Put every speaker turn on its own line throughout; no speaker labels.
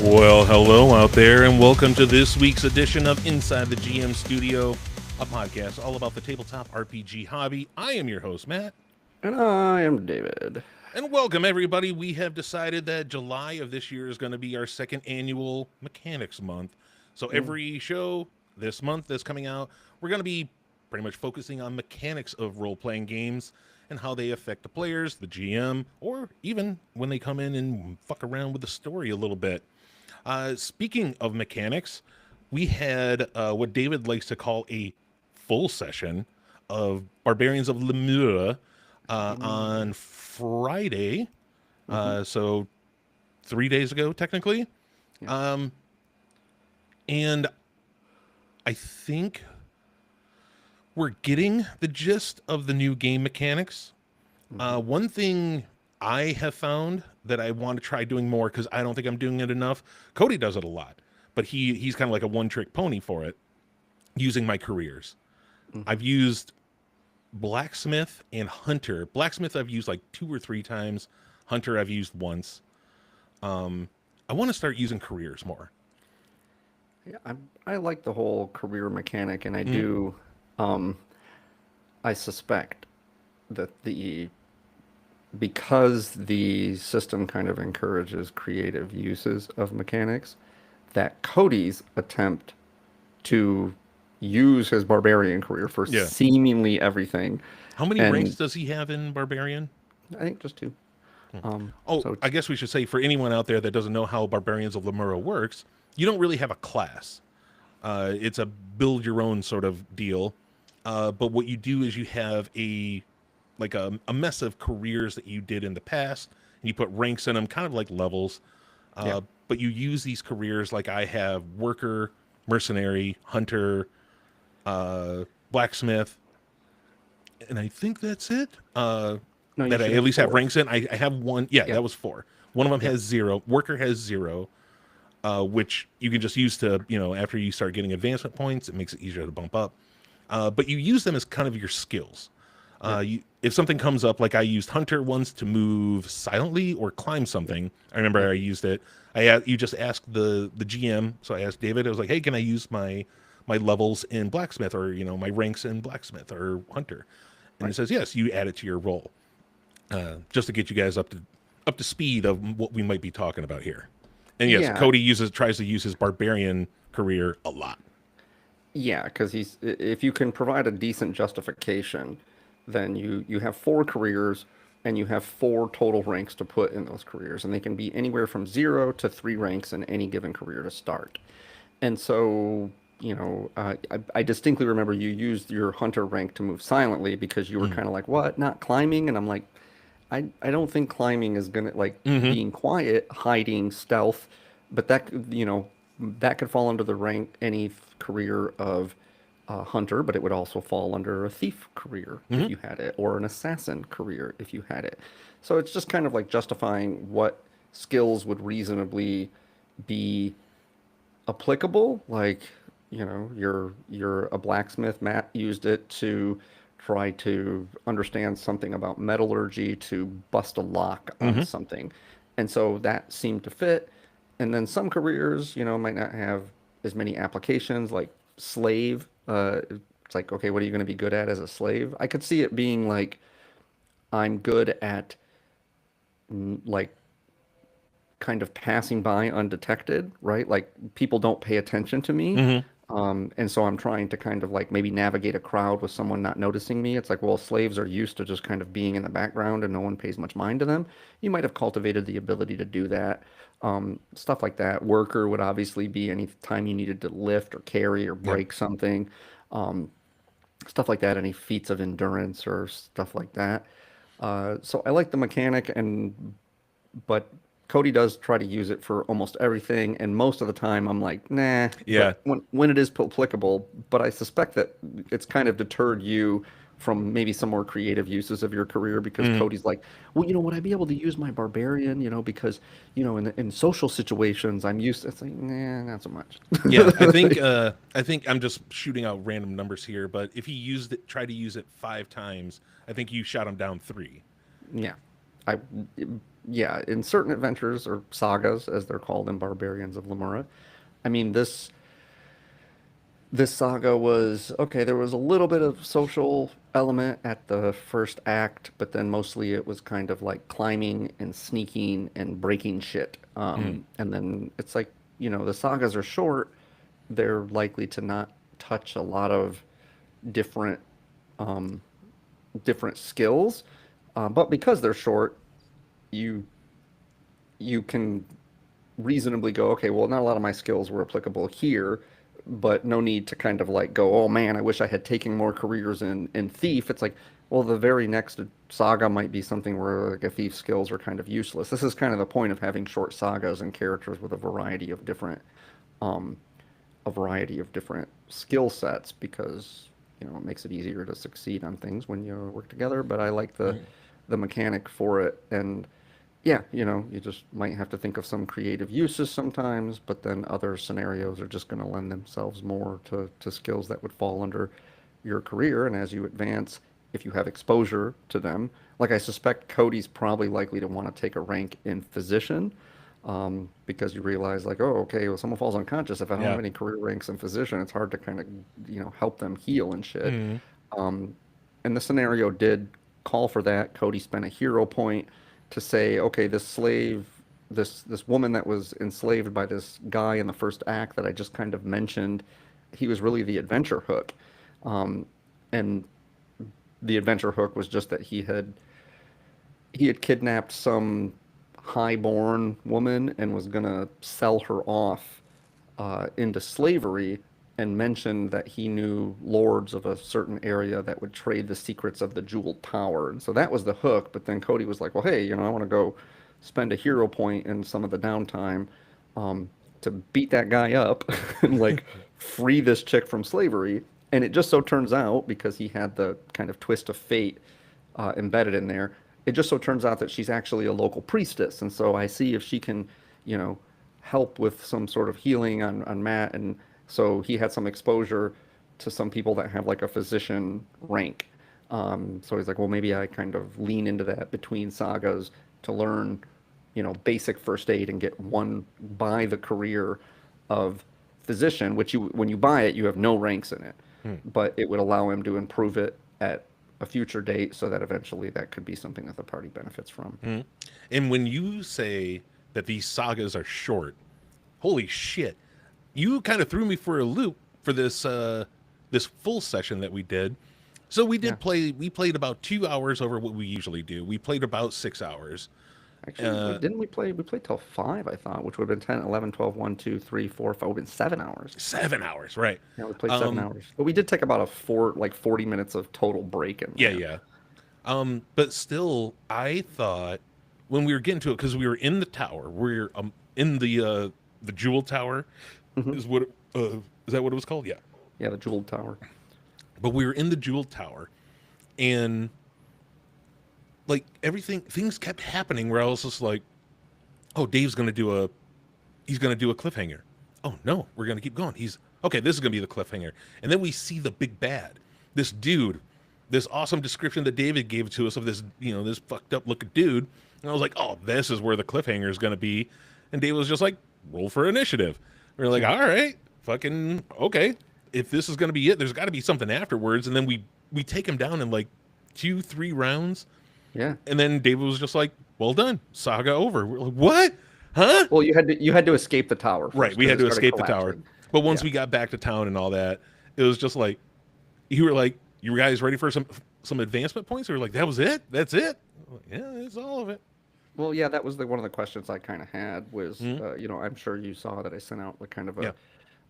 Well, hello out there, and welcome to this week's edition of Inside the GM Studio, a podcast all about the tabletop RPG hobby. I am your host, Matt.
And I am David.
And welcome, everybody. We have decided that July of this year is going to be our second annual Mechanics Month. So every show this month that's coming out, we're going to be pretty much focusing on mechanics of role-playing games and how they affect the players, the GM, or even when they come in and fuck around with the story a little bit. Speaking of mechanics, we had what David likes to call a full session of Barbarians of Lemuria on Friday. So 3 days ago, technically.
Yeah.
And I think we're getting the gist of the new game mechanics. One thing I have found that I want to try doing more, because I don't think I'm doing it enough. Cody does it a lot, but he's kind of like a one-trick pony for it, using my careers. I've used Blacksmith and Hunter. Blacksmith I've used like 2 or 3 times. Hunter I've used once. I want to start using careers more.
Yeah, I like the whole career mechanic, and I do. I suspect that because the system kind of encourages creative uses of mechanics, that Cody's attempt to use his barbarian career for seemingly everything.
How many ranks does he have in Barbarian?
I think just 2.
I guess we should say, for anyone out there that doesn't know how Barbarians of Lemuria works, you don't really have a class. It's a build your own sort of deal. But what you do is you have a mess of careers that you did in the past, and you put ranks in them, kind of like levels. But you use these careers, like I have worker, mercenary, hunter, blacksmith, and I think that's it. That I at least have ranks in. I have one. Yeah, that was 4. One of them has 0. Worker has 0, which you can just use to, after you start getting advancement points, it makes it easier to bump up. But you use them as kind of your skills. If something comes up, like I used Hunter once to move silently or climb something. I remember I used it. You just asked the GM, so I asked David. I was like, "Hey, can I use my levels in Blacksmith, or my ranks in Blacksmith or Hunter?" And he says, "Yes." You add it to your role, just to get you guys up to speed of what we might be talking about here. And yes, Cody tries to use his barbarian career a lot.
Yeah, because if you can provide a decent justification, then you have 4 careers, and you have 4 total ranks to put in those careers, and they can be anywhere from 0 to 3 ranks in any given career to start. And so, I distinctly remember you used your Hunter rank to move silently because you were kind of like, what, not climbing? And I'm like, I don't think climbing is gonna, being quiet, hiding, stealth, but that could fall under the rank, any career of hunter, but it would also fall under a thief career if you had it, or an assassin career if you had it. So it's just kind of like justifying what skills would reasonably be applicable. Like, you're a blacksmith. Matt used it to try to understand something about metallurgy to bust a lock on something. And so that seemed to fit. And then some careers, might not have as many applications, like slave. It's like, okay, what are you going to be good at as a slave? I could see it being like, I'm good at kind of passing by undetected, right? Like people don't pay attention to me. And so I'm trying to kind of maybe navigate a crowd with someone not noticing me. It's like, well, slaves are used to just kind of being in the background and no one pays much mind to them. You might have cultivated the ability to do that. Stuff like that. Worker would obviously be any time you needed to lift or carry or break something. Stuff like that. Any feats of endurance or stuff like that. So I like the mechanic, but Cody does try to use it for almost everything, and most of the time I'm like, nah.
Yeah.
But when it is applicable, but I suspect that it's kind of deterred you from maybe some more creative uses of your career because
Mm.
Cody's like, well, would I be able to use my barbarian? Because in social situations I'm used to. It's like, nah, not so much.
Yeah, I think I'm just shooting out random numbers here, but if he tried to use it 5 times, I think you shot him down 3.
Yeah, I yeah, in certain adventures or sagas, as they're called in Barbarians of Lemura. I mean, this saga was okay. There was a little bit of social element at the first act, but then mostly it was kind of like climbing and sneaking and breaking shit.
Mm.
And then it's like, the sagas are short. They're likely to not touch a lot of different um, different skills, but because they're short, you you can reasonably go, okay, well, not a lot of my skills were applicable here, but no need to kind of like go, oh man, I wish I had taken more careers in Thief. It's like, well, the very next saga might be something where like a thief's skills are kind of useless. This is kind of the point of having short sagas and characters with um, a variety of different skill sets because it makes it easier to succeed on things when you work together. But I like
Mm.
the mechanic for it, and yeah, you just might have to think of some creative uses sometimes, but then other scenarios are just going to lend themselves more to skills that would fall under your career. And as you advance, if you have exposure to them, like I suspect Cody's probably likely to want to take a rank in physician, because you realize like, oh, okay, well, someone falls unconscious. If I don't have
Yeah.
any career ranks in physician, it's hard to kind of, help them heal and shit.
Mm.
Um, and the scenario did call for that. Cody spent a hero point to say, okay, this woman that was enslaved by this guy in the first act that I just kind of mentioned, he was really the adventure hook. And the adventure hook was just that he had kidnapped some highborn woman and was gonna sell her off into slavery, and mentioned that he knew lords of a certain area that would trade the secrets of the jeweled tower. And so that was the hook. But then Cody was like, well, hey, I want to go spend a hero point in some of the downtime to beat that guy up and like free this chick from slavery. And it just so turns out, because he had the kind of twist of fate embedded in there, it just so turns out that she's actually a local priestess. And so I see if she can, you know, help with some sort of healing on Matt. And so he had some exposure to some people that have like a physician rank. So he's like, well, maybe I kind of lean into that between sagas to learn, basic first aid and get one by the career of physician, which when you buy it, you have no ranks in it,
Mm.
but it would allow him to improve it at a future date so that eventually that could be something that the party benefits from.
Mm. And when you say that these sagas are short, holy shit, you kind of threw me for a loop for this full session that we did. So
Yeah.
we played about 2 hours over what we usually do. We played about 6 hours.
Actually,
Uh,
didn't we played till 5, I thought, which would have been 10, 11, 12, 1, 2, 3, 4, 5, would have been 7 hours.
7 hours, right?
Yeah, we played 7 hours.
Um,
But we did take about 40 minutes of total break in
yeah,
there.
yeah. But still, I thought when we were getting to it, because we were in the tower, we're in the jewel tower,
Hmm.
is what is that what it was called? Yeah.
Yeah, the Jeweled Tower.
But we were in the jewel tower, and like things kept happening where I was just like, oh, he's gonna do a cliffhanger. Oh no, we're gonna keep going. He's okay, this is gonna be the cliffhanger. And then we see the big bad. This dude, this awesome description that David gave to us of this, this fucked up looking dude. And I was like, oh, this is where the cliffhanger is gonna be. And David was just like, roll for initiative. We are like,
Yeah.
all right, fucking okay. If this is gonna be it, there's gotta be something afterwards. And then we take him down in like 2-3 rounds.
Yeah.
And then David was just like, well done, saga over. We're like, what? Huh?
Well, you had to escape the tower
Right,
first
we
because
had
it
to
started
escape the tower.
collapsing.
But once
Yeah.
we got back to town and all that, it was just like you were like, you guys ready for some advancement points? We were like, that was it? That's it? I'm like, yeah, it's all of it.
Well, yeah, that was one of the questions I kind of had was,
Mhm.
I'm sure you saw that I sent out like kind of
Yeah.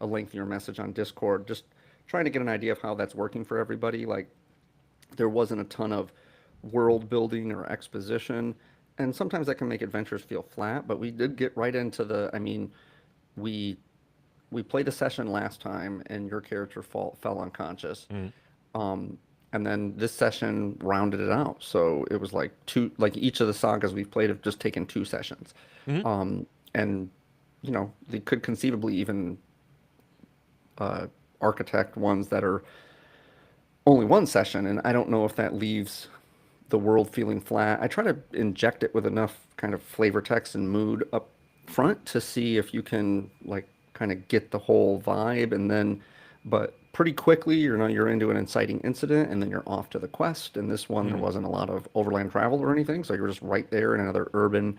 a lengthier message on Discord, just trying to get an idea of how that's working for everybody. Like, there wasn't a ton of world building or exposition. and sometimes that can make adventures feel flat, but we did get right into the, I mean, we we played a session last time and your character fell unconscious.
Mm.
Um, and then this session rounded it out. So it was like two, like each of the sagas we've played have just taken 2 sessions.
Hmm.
And, they could conceivably even architect ones that are only 1 session. And I don't know if that leaves the world feeling flat. I try to inject it with enough kind of flavor text and mood up front to see if you can like kind of get the whole vibe and then but pretty quickly you're into an inciting incident and then you're off to the quest. And this one there
Mm.
wasn't a lot of overland travel or anything, so you're just right there in another urban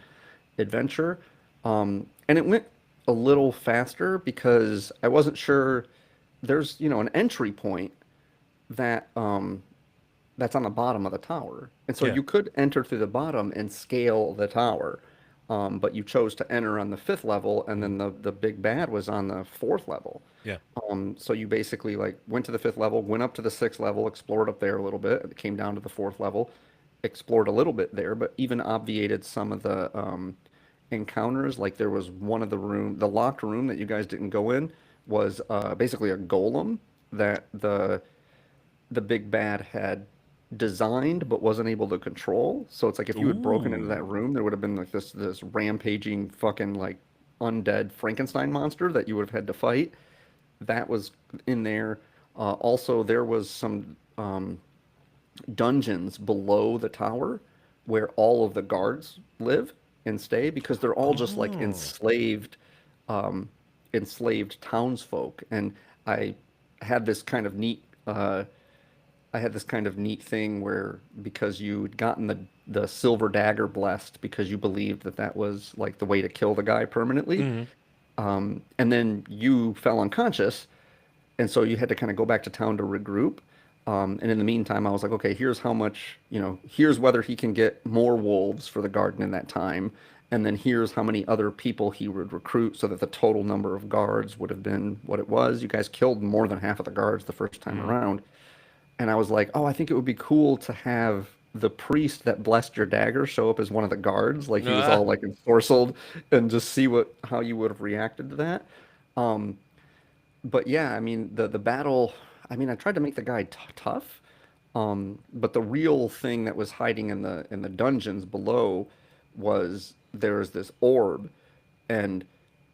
adventure. And it went a little faster because I wasn't sure there's an entry point that that's on the bottom of the tower. And so
Yeah.
you could enter through the bottom and scale the tower. But you chose to enter on the 5th level, and
Mm.
then the big bad was on the 4th level.
Yeah.
So you basically like went to the 5th level, went up to the 6th level, explored up there a little bit, it came down to the 4th level, explored a little bit there, but even obviated some of the encounters. Like there was one of the locked room that you guys didn't go in was basically a golem that the big bad had designed but wasn't able to control. So it's like if you had broken into
Ooh.
that room, there would have been like this rampaging fucking like undead Frankenstein monster that you would have had to fight. That was in there. Also, there was some dungeons below the tower where all of the guards live and stay because they're all just like
Oh.
enslaved townsfolk. And I had this kind of neat I had this kind of neat thing where because you'd gotten the silver dagger blessed because you believed that that was like the way to kill the guy permanently,
Hmm.
and then you fell unconscious, and so you had to kind of go back to town to regroup. And in the meantime, I was like, okay, here's how much, here's whether he can get more wolves for the garden in that time. And then here's how many other people he would recruit so that the total number of guards would have been what it was. You guys killed more than half of the guards the first time
Mm.
around. And I was like, oh, I think it would be cool to have the priest that blessed your dagger show up as one of the guards. Like he was
Ah.
all like ensorcelled and just see how you would have reacted to that. Um, but yeah, I mean the battle. I mean, I tried to make the guy tough, but the real thing that was hiding in the dungeons below was there's this orb, and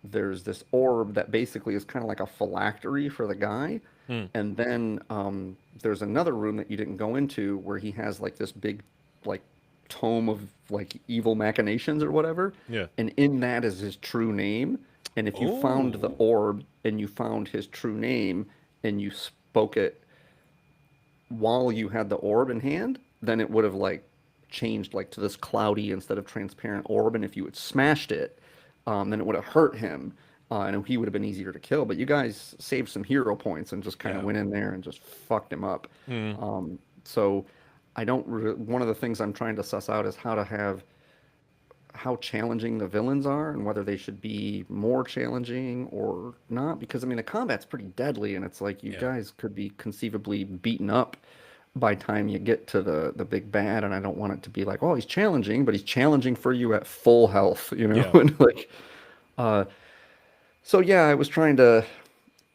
there's this orb that basically is kind of like a phylactery for the guy.
Mm.
And then there's another room that you didn't go into where he has like this big like tome of like evil machinations or whatever.
Yeah.
And in that is his true name. And if you found the
Oh.
orb and you found his true name and you spoke it while you had the orb in hand, then it would have like changed like to this cloudy instead of transparent orb. And if you had smashed it, then it would have hurt him, and he would have been easier to kill. But you guys saved some hero points and just kind of
Yeah.
went in there and just fucked him up.
Mm.
So I don't. One of the things I'm trying to suss out is how challenging the villains are and whether they should be more challenging or not. Because I mean, the combat's pretty deadly, and it's like you
Yeah.
guys could be conceivably beaten up by time you get to the big bad. And I don't want it to be like, oh, he's challenging, but he's challenging for you at full health,
Yeah.
and like, uh, so yeah, I was trying to.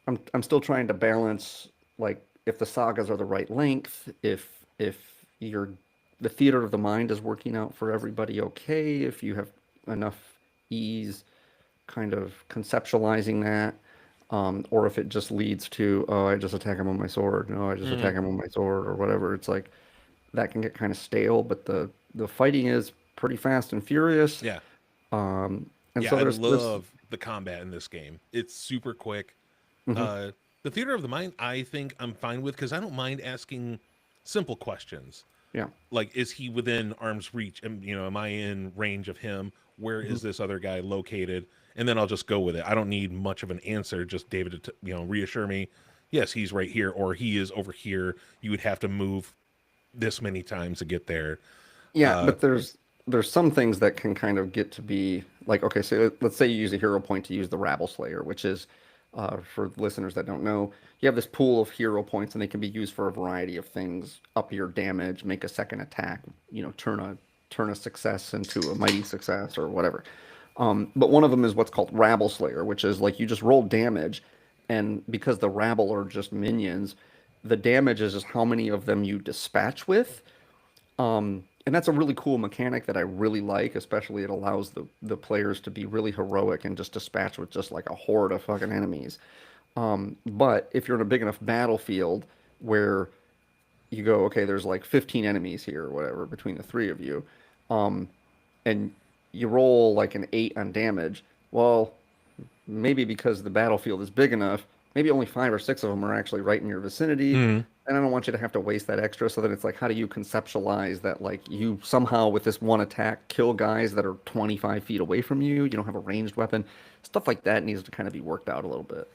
I'm still trying to balance like if the sagas are the right length, if you're the theater of the mind is working out for everybody okay, if you have enough ease kind of conceptualizing that, or if it just leads to, oh, I just attack him with my sword, no, I just
Hmm.
attack him with my sword or whatever. It's like that can get kind of stale, but the fighting is pretty fast and furious.
Yeah.
And
Yeah.
so
I
there's
love the combat in this game. It's super quick.
mhm,
The theater of the mind, I think I'm fine with because I don't mind asking simple questions.
yeah.
Like, is he within arm's reach? Am I in range of him? Where
Mhm.
is this other guy located? And then I'll just go with it. I don't need much of an answer. Just David to, reassure me. Yes, he's right here, or he is over here. You would have to move this many times to get there.
Yeah,
Uh,
but there's some things that can kind of get to be like, okay, so let's say you use a hero point to use the Rabble Slayer, which is for listeners that don't know, you have this pool of hero points and they can be used for a variety of things: up your damage, make a second attack, turn a turn a success into a mighty success or whatever. But one of them is what's called Rabble Slayer, which is like you just roll damage, and because the rabble are just minions, the damage is just how many of them you dispatch with. And that's a really cool mechanic that I really like, especially it allows the players to be really heroic and just dispatch with just like a horde of fucking enemies. But if you're in a big enough battlefield where you go, okay, there's like 15 enemies here or whatever between the three of you, and you roll like an 8 on damage, well, maybe because the battlefield is big enough, maybe only 5 or 6 of them are actually right in your vicinity.
Mm.
And I don't want you to have to waste that extra. So then it's like, how do you conceptualize that? Like, you somehow with this one attack kill guys that are 25 feet away from you. You don't have a ranged weapon. Stuff like that needs to kind of be worked out a little bit.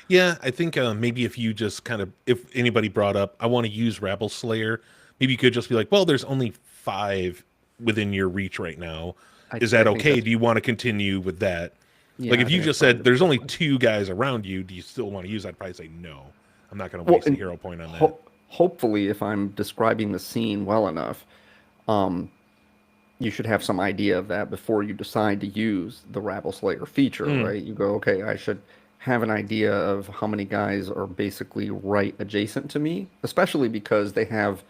Yeah, I think maybe if you just kind of, if anybody brought up, I want to use Rabble Slayer, maybe you could just be like, well, there's only 5 within your reach right now. Is that okay? Do you want to continue with that?
Yeah,
like if you just said there's only 2 guys around you, do you still want to use that? I'd probably say no. I'm not going to waste a hero point on that.
Hopefully, if I'm describing the scene well enough, you should have some idea of that before you decide to use the Rabble Slayer feature, right? You go, okay, I should have an idea of how many guys are basically right adjacent to me, especially because they have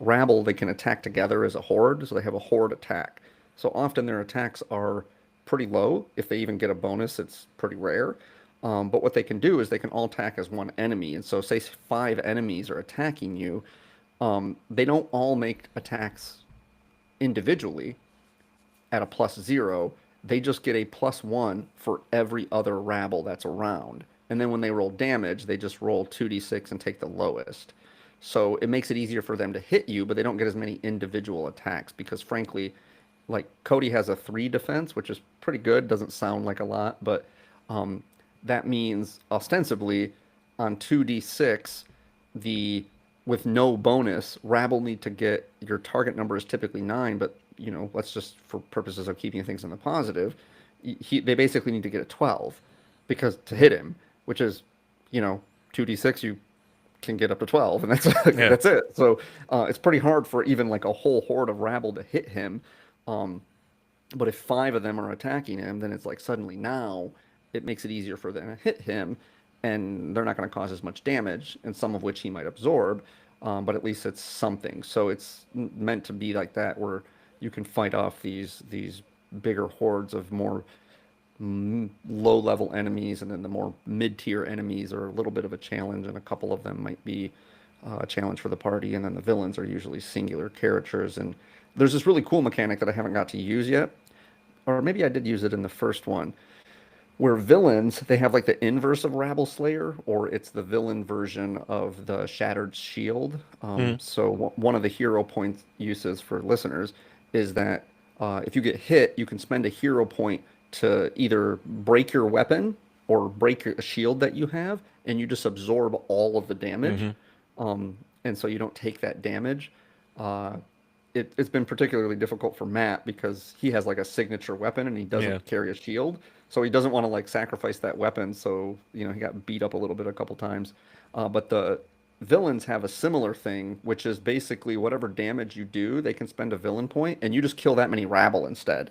rabble, they can attack together as a horde, so they have a horde attack. So often their attacks are pretty low. If they even get a bonus, it's pretty rare. But what they can do is they can all attack as one enemy. And so, say 5 enemies are attacking you, they don't all make attacks individually at a +0. They just get a +1 for every other rabble that's around. And then when they roll damage, they just roll 2d6 and take the lowest. So it makes it easier for them to hit you, but they don't get as many individual attacks because, frankly, like Cody has a 3 defense, which is pretty good. Doesn't sound like a lot, but that means ostensibly on 2d6, with no bonus, rabble need to get, your target number is typically 9, but let's just, for purposes of keeping things in the positive, they basically need to get a 12 because to hit him, which is 2d6, you can get up to 12, and that's it. So it's pretty hard for even like a whole horde of rabble to hit him. But if 5 of them are attacking him, then it's like suddenly now it makes it easier for them to hit him, and they're not going to cause as much damage, and some of which he might absorb, but at least it's something. So it's meant to be like that, where you can fight off these bigger hordes of more low-level enemies, and then the more mid-tier enemies are a little bit of a challenge, and a couple of them might be a challenge for the party, and then the villains are usually singular characters. And there's this really cool mechanic that I haven't got to use yet, or maybe I did use it in the first one, where villains, they have like the inverse of Rabble Slayer, or it's the villain version of the Shattered Shield. So one of the hero point uses for listeners is that if you get hit, you can spend a hero point to either break your weapon or break a shield that you have, and you just absorb all of the damage. And so you don't take that damage. It's been particularly difficult for Matt because he has like a signature weapon and he doesn't carry a shield. So he doesn't want to like sacrifice that weapon. So, he got beat up a little bit a couple times. But the villains have a similar thing, which is basically whatever damage you do, they can spend a villain point and you just kill that many rabble instead.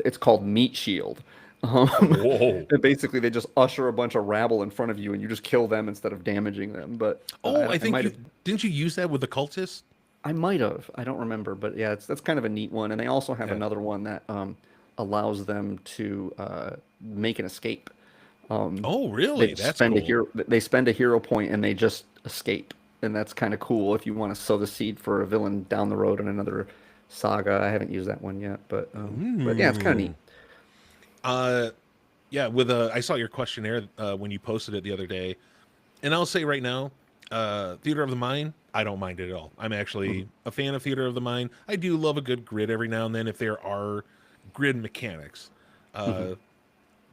It's called Meat Shield. And basically they just usher a bunch of rabble in front of you and you just kill them instead of damaging them. But
I think didn't you use that with the cultists?
I might have. I don't remember, but yeah, that's kind of a neat one. And they also have another one that allows them to make an escape.
Really?
That's cool. They spend a hero point and they just escape, and that's kind of cool if you want to sow the seed for a villain down the road in another saga. I haven't used that one yet, but yeah, it's kind of neat.
I saw your questionnaire when you posted it the other day, and I'll say right now, Theater of the Mind, I don't mind it at all. I'm actually a fan of Theater of the Mind. I do love a good grid every now and then if there are grid mechanics. But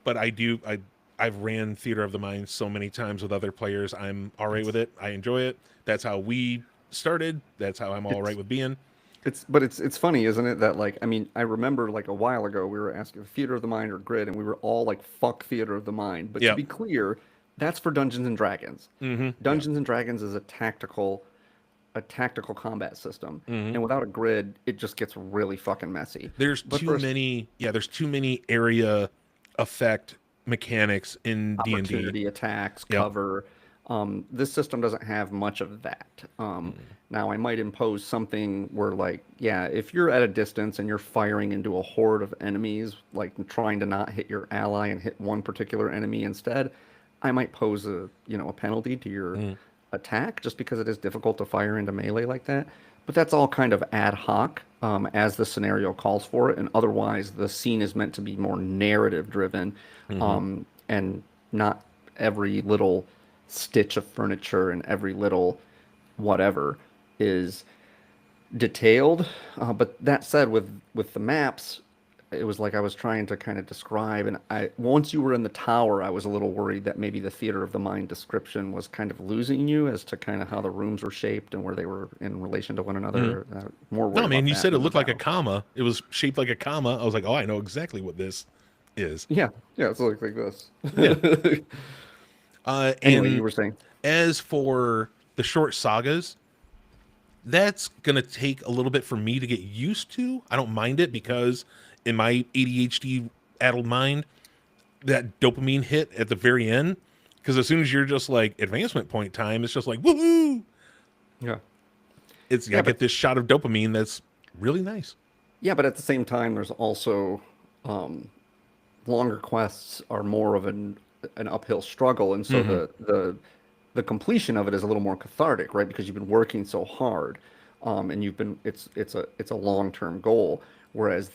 I've ran Theater of the Mind so many times with other players. I'm all right with it. I enjoy it. That's how we started. That's how I'm all right with being.
It's funny, isn't it? That like, I mean, I remember like a while ago we were asking Theater of the Mind or Grid, and we were all like, "Fuck Theater of the Mind." But to be clear, that's for Dungeons and Dragons. Dungeons and Dragons is a tactical a tactical combat system,
Hmm.
and without a grid, it just gets really fucking messy.
There's
But
too many. Yeah, there's too many area effect mechanics in D&D.
opportunity attacks,
Yep.
cover. This system doesn't have much of that. Now, I might impose something where, like, yeah, if you're at a distance and you're firing into a horde of enemies, like trying to not hit your ally and hit one particular enemy instead, I might pose a penalty to your
Mm-hmm.
attack just because it is difficult to fire into melee like that. But that's all kind of ad hoc as the scenario calls for it, and otherwise the scene is meant to be more narrative driven,
Mm-hmm.
and not every little stitch of furniture and every little whatever is detailed. But that said, with the maps, it was like I was trying to kind of describe, and I once you were in the tower, I was a little worried that maybe the theater of the mind description was kind of losing you as to kind of how the rooms were shaped and where they were in relation to one
Mm-hmm.
another. More worried
No, man,
about
you
that
said it
than the
looked like a
battle.
comma. It was shaped like a comma. I was like, oh, I know exactly what this is.
Yeah, yeah, it's like this.
Yeah.
Anyway, you
And
were saying,
as for the short sagas, that's going to take a little bit for me to get used to. I don't mind it because in my ADHD addled mind, that dopamine hit at the very end, because as soon as you're just like advancement point time, it's just like, woohoo!
yeah,
I
yeah,
get
but
this shot of dopamine that's really nice.
yeah, but at the same time, there's also longer quests are more of an uphill struggle, and so
Hmm.
the completion of it is a little more cathartic, right? Because you've been working so hard, and you've been it's a long-term goal. Whereas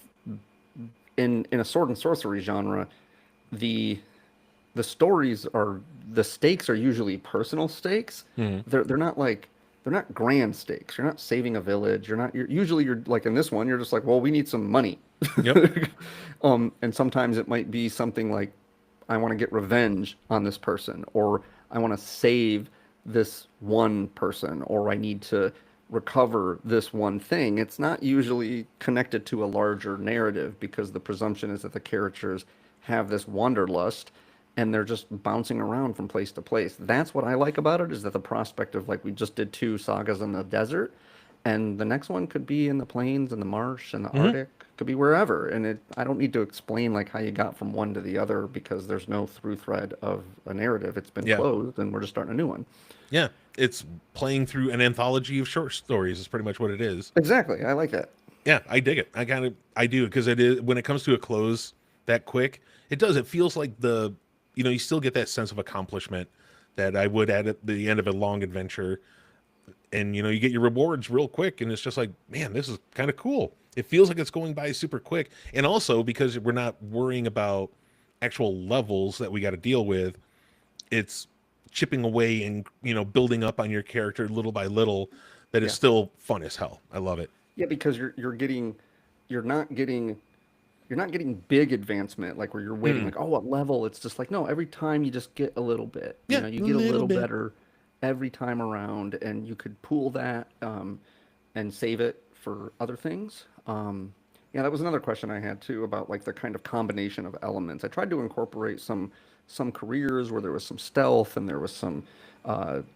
in a sword and sorcery genre, the the stories are the stakes are usually personal stakes.
Hmm.
They're not like they're not grand stakes. You're not saving a village. You're like in this one, you're just like, well, we need some money.
Yep.
And sometimes it might be something like, I want to get revenge on this person, or I want to save this one person, or I need to recover this one thing. It's not usually connected to a larger narrative because the presumption is that the characters have this wanderlust and they're just bouncing around from place to place. That's what I like about it, is that the prospect of, like, we just did two sagas in the desert, and the next one could be in the plains and the marsh and the
Hmm.
Arctic, could be wherever. And I don't need to explain like how you got from one to the other because there's no through thread of a narrative. It's been
Yeah.
closed and we're just starting a new one.
Yeah. It's playing through an anthology of short stories is pretty much what it is.
Exactly. I like that.
Yeah, I dig it. I do, because it is, when it comes to a close that quick, it does. It feels like you still get that sense of accomplishment that I would at the end of a long adventure. And you get your rewards real quick, and it's just like, man, this is kind of cool. It feels like it's going by super quick. And also because we're not worrying about actual levels that we got to deal with, it's chipping away and building up on your character little by little, that is
Yeah.
still fun as hell. I love it.
Yeah, because you're not getting you're not getting big advancement like where you're waiting
Mm.
like, oh, what level? It's just like, no, every time you just get a little bit.
Yeah,
You
a
get a
little
little
bit.
better every time around, and you could pool that and save it for other things. Yeah, that was another question I had too about like the kind of combination of elements. I tried to incorporate some careers where there was some stealth and there was some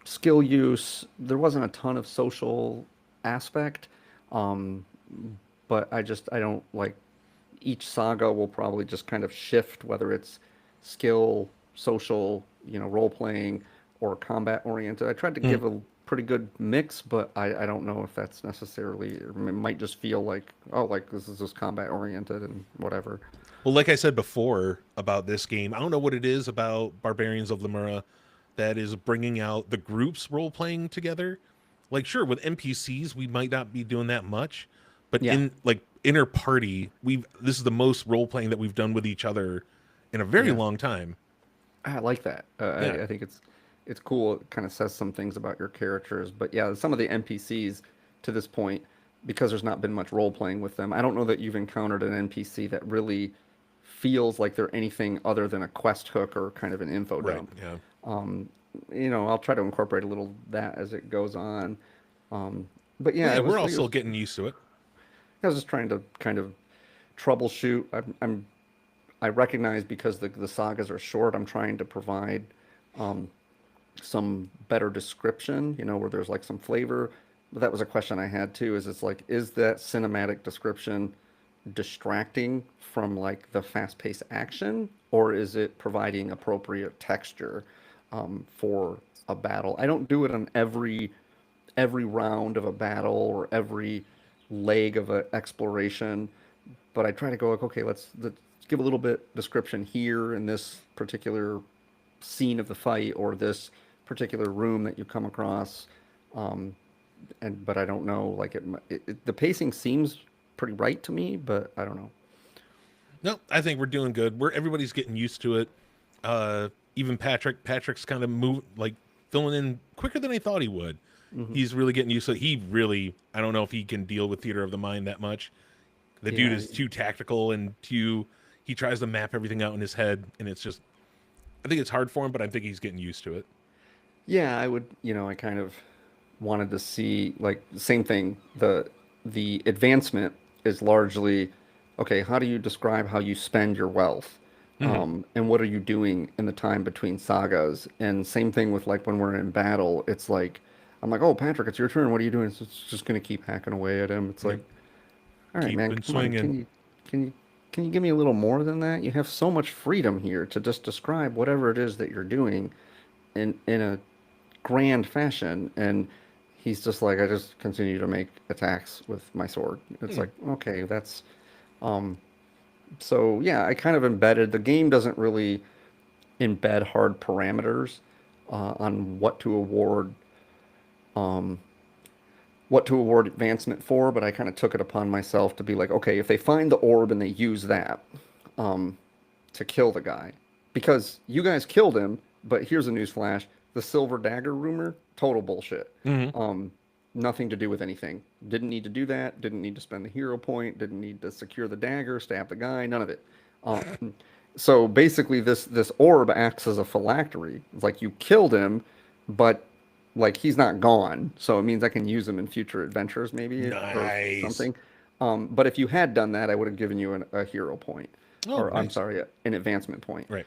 skill use. There wasn't a ton of social aspect, um, but I don't like, each saga will probably just kind of shift whether it's skill, social, role playing, or combat oriented. I tried to
Mm.
give a pretty good mix, but I don't know if that's necessarily, it might just feel like, oh, like this is just combat oriented and whatever.
Well, like I said before about this game, I don't know what it is about Barbarians of Limura that is bringing out the groups role playing together. Like, sure, with NPCs, we might not be doing that much, but
Yeah,
in like inner party, this is the most role playing that we've done with each other in a very
yeah.
long time.
I like that.
Yeah.
I think it's cool. It kind of says some things about your characters. But yeah, some of the NPCs to this point, because there's not been much role playing with them, I don't know that you've encountered an NPC that really feels like they're anything other than a quest hook or kind of an info
Right.
dump.
Yeah.
Um, I'll try to incorporate a little of that as it goes on. Um, but
Well,
yeah,
yeah, we're
I
all
think
still getting used to it.
I was just trying to kind of troubleshoot. I recognize because the sagas are short, I'm trying to provide um, some better description, where there's like some flavor. that was a question I had too. Is it's like, is that cinematic description distracting from like the fast-paced action, or is it providing appropriate texture for a battle? I don't do it on every round of a battle or every leg of an exploration, but I try to go like, okay, let's give a little bit description here in this particular scene of the fight or this particular room that you come across. Um, and but I don't know, like the pacing seems pretty right to me, but I don't know.
No, I think we're doing good. Everybody's getting used to it. Even Patrick's kind of like filling in quicker than I thought he would.
Hmm.
He's really getting used to it. He really, I don't know if he can deal with theater of the mind that much. The dude
Yeah,
is too tactical and he tries to map everything out in his head, and it's just, I think it's hard for him, but I think he's getting used to it.
yeah, I would, I kind of wanted to see like same thing. The advancement is largely okay, how do you describe how you spend your wealth?
Hmm.
And what are you doing in the time between sagas? And same thing with like when we're in battle, it's like I'm like, "Oh, Patrick, it's your turn. What are you doing?" So it's just gonna keep hacking away at him. It's
Yep.
like, "All right, man,
Keeping
come on.
swinging.
Can you give me a little more than that? You have so much freedom here to just describe whatever it is that you're doing in a grand fashion." And he's just like, I just continue to make attacks with my sword. It's
Hmm.
like, okay, that's um so yeah, I kind of embedded the game doesn't really embed hard parameters on um what to award advancement for, but I kind of took it upon myself to be like, okay, if they find the orb and they use that um to kill the guy, because you guys killed him, but here's a news flash: the silver dagger rumor, total bullshit.
Hmm.
Um, Nothing to do with anything. Didn't need to do that. Didn't need to spend the hero point. Didn't need to secure the dagger, stab the guy. None of it. Um, so basically, this orb acts as a phylactery. It's like you killed him, but like he's not gone. So it means I can use him in future adventures, maybe or
Nice.
something. But if you had done that, I would have given you a hero point,
Oh,
or I'm
nice.
sorry, an advancement point.
Right.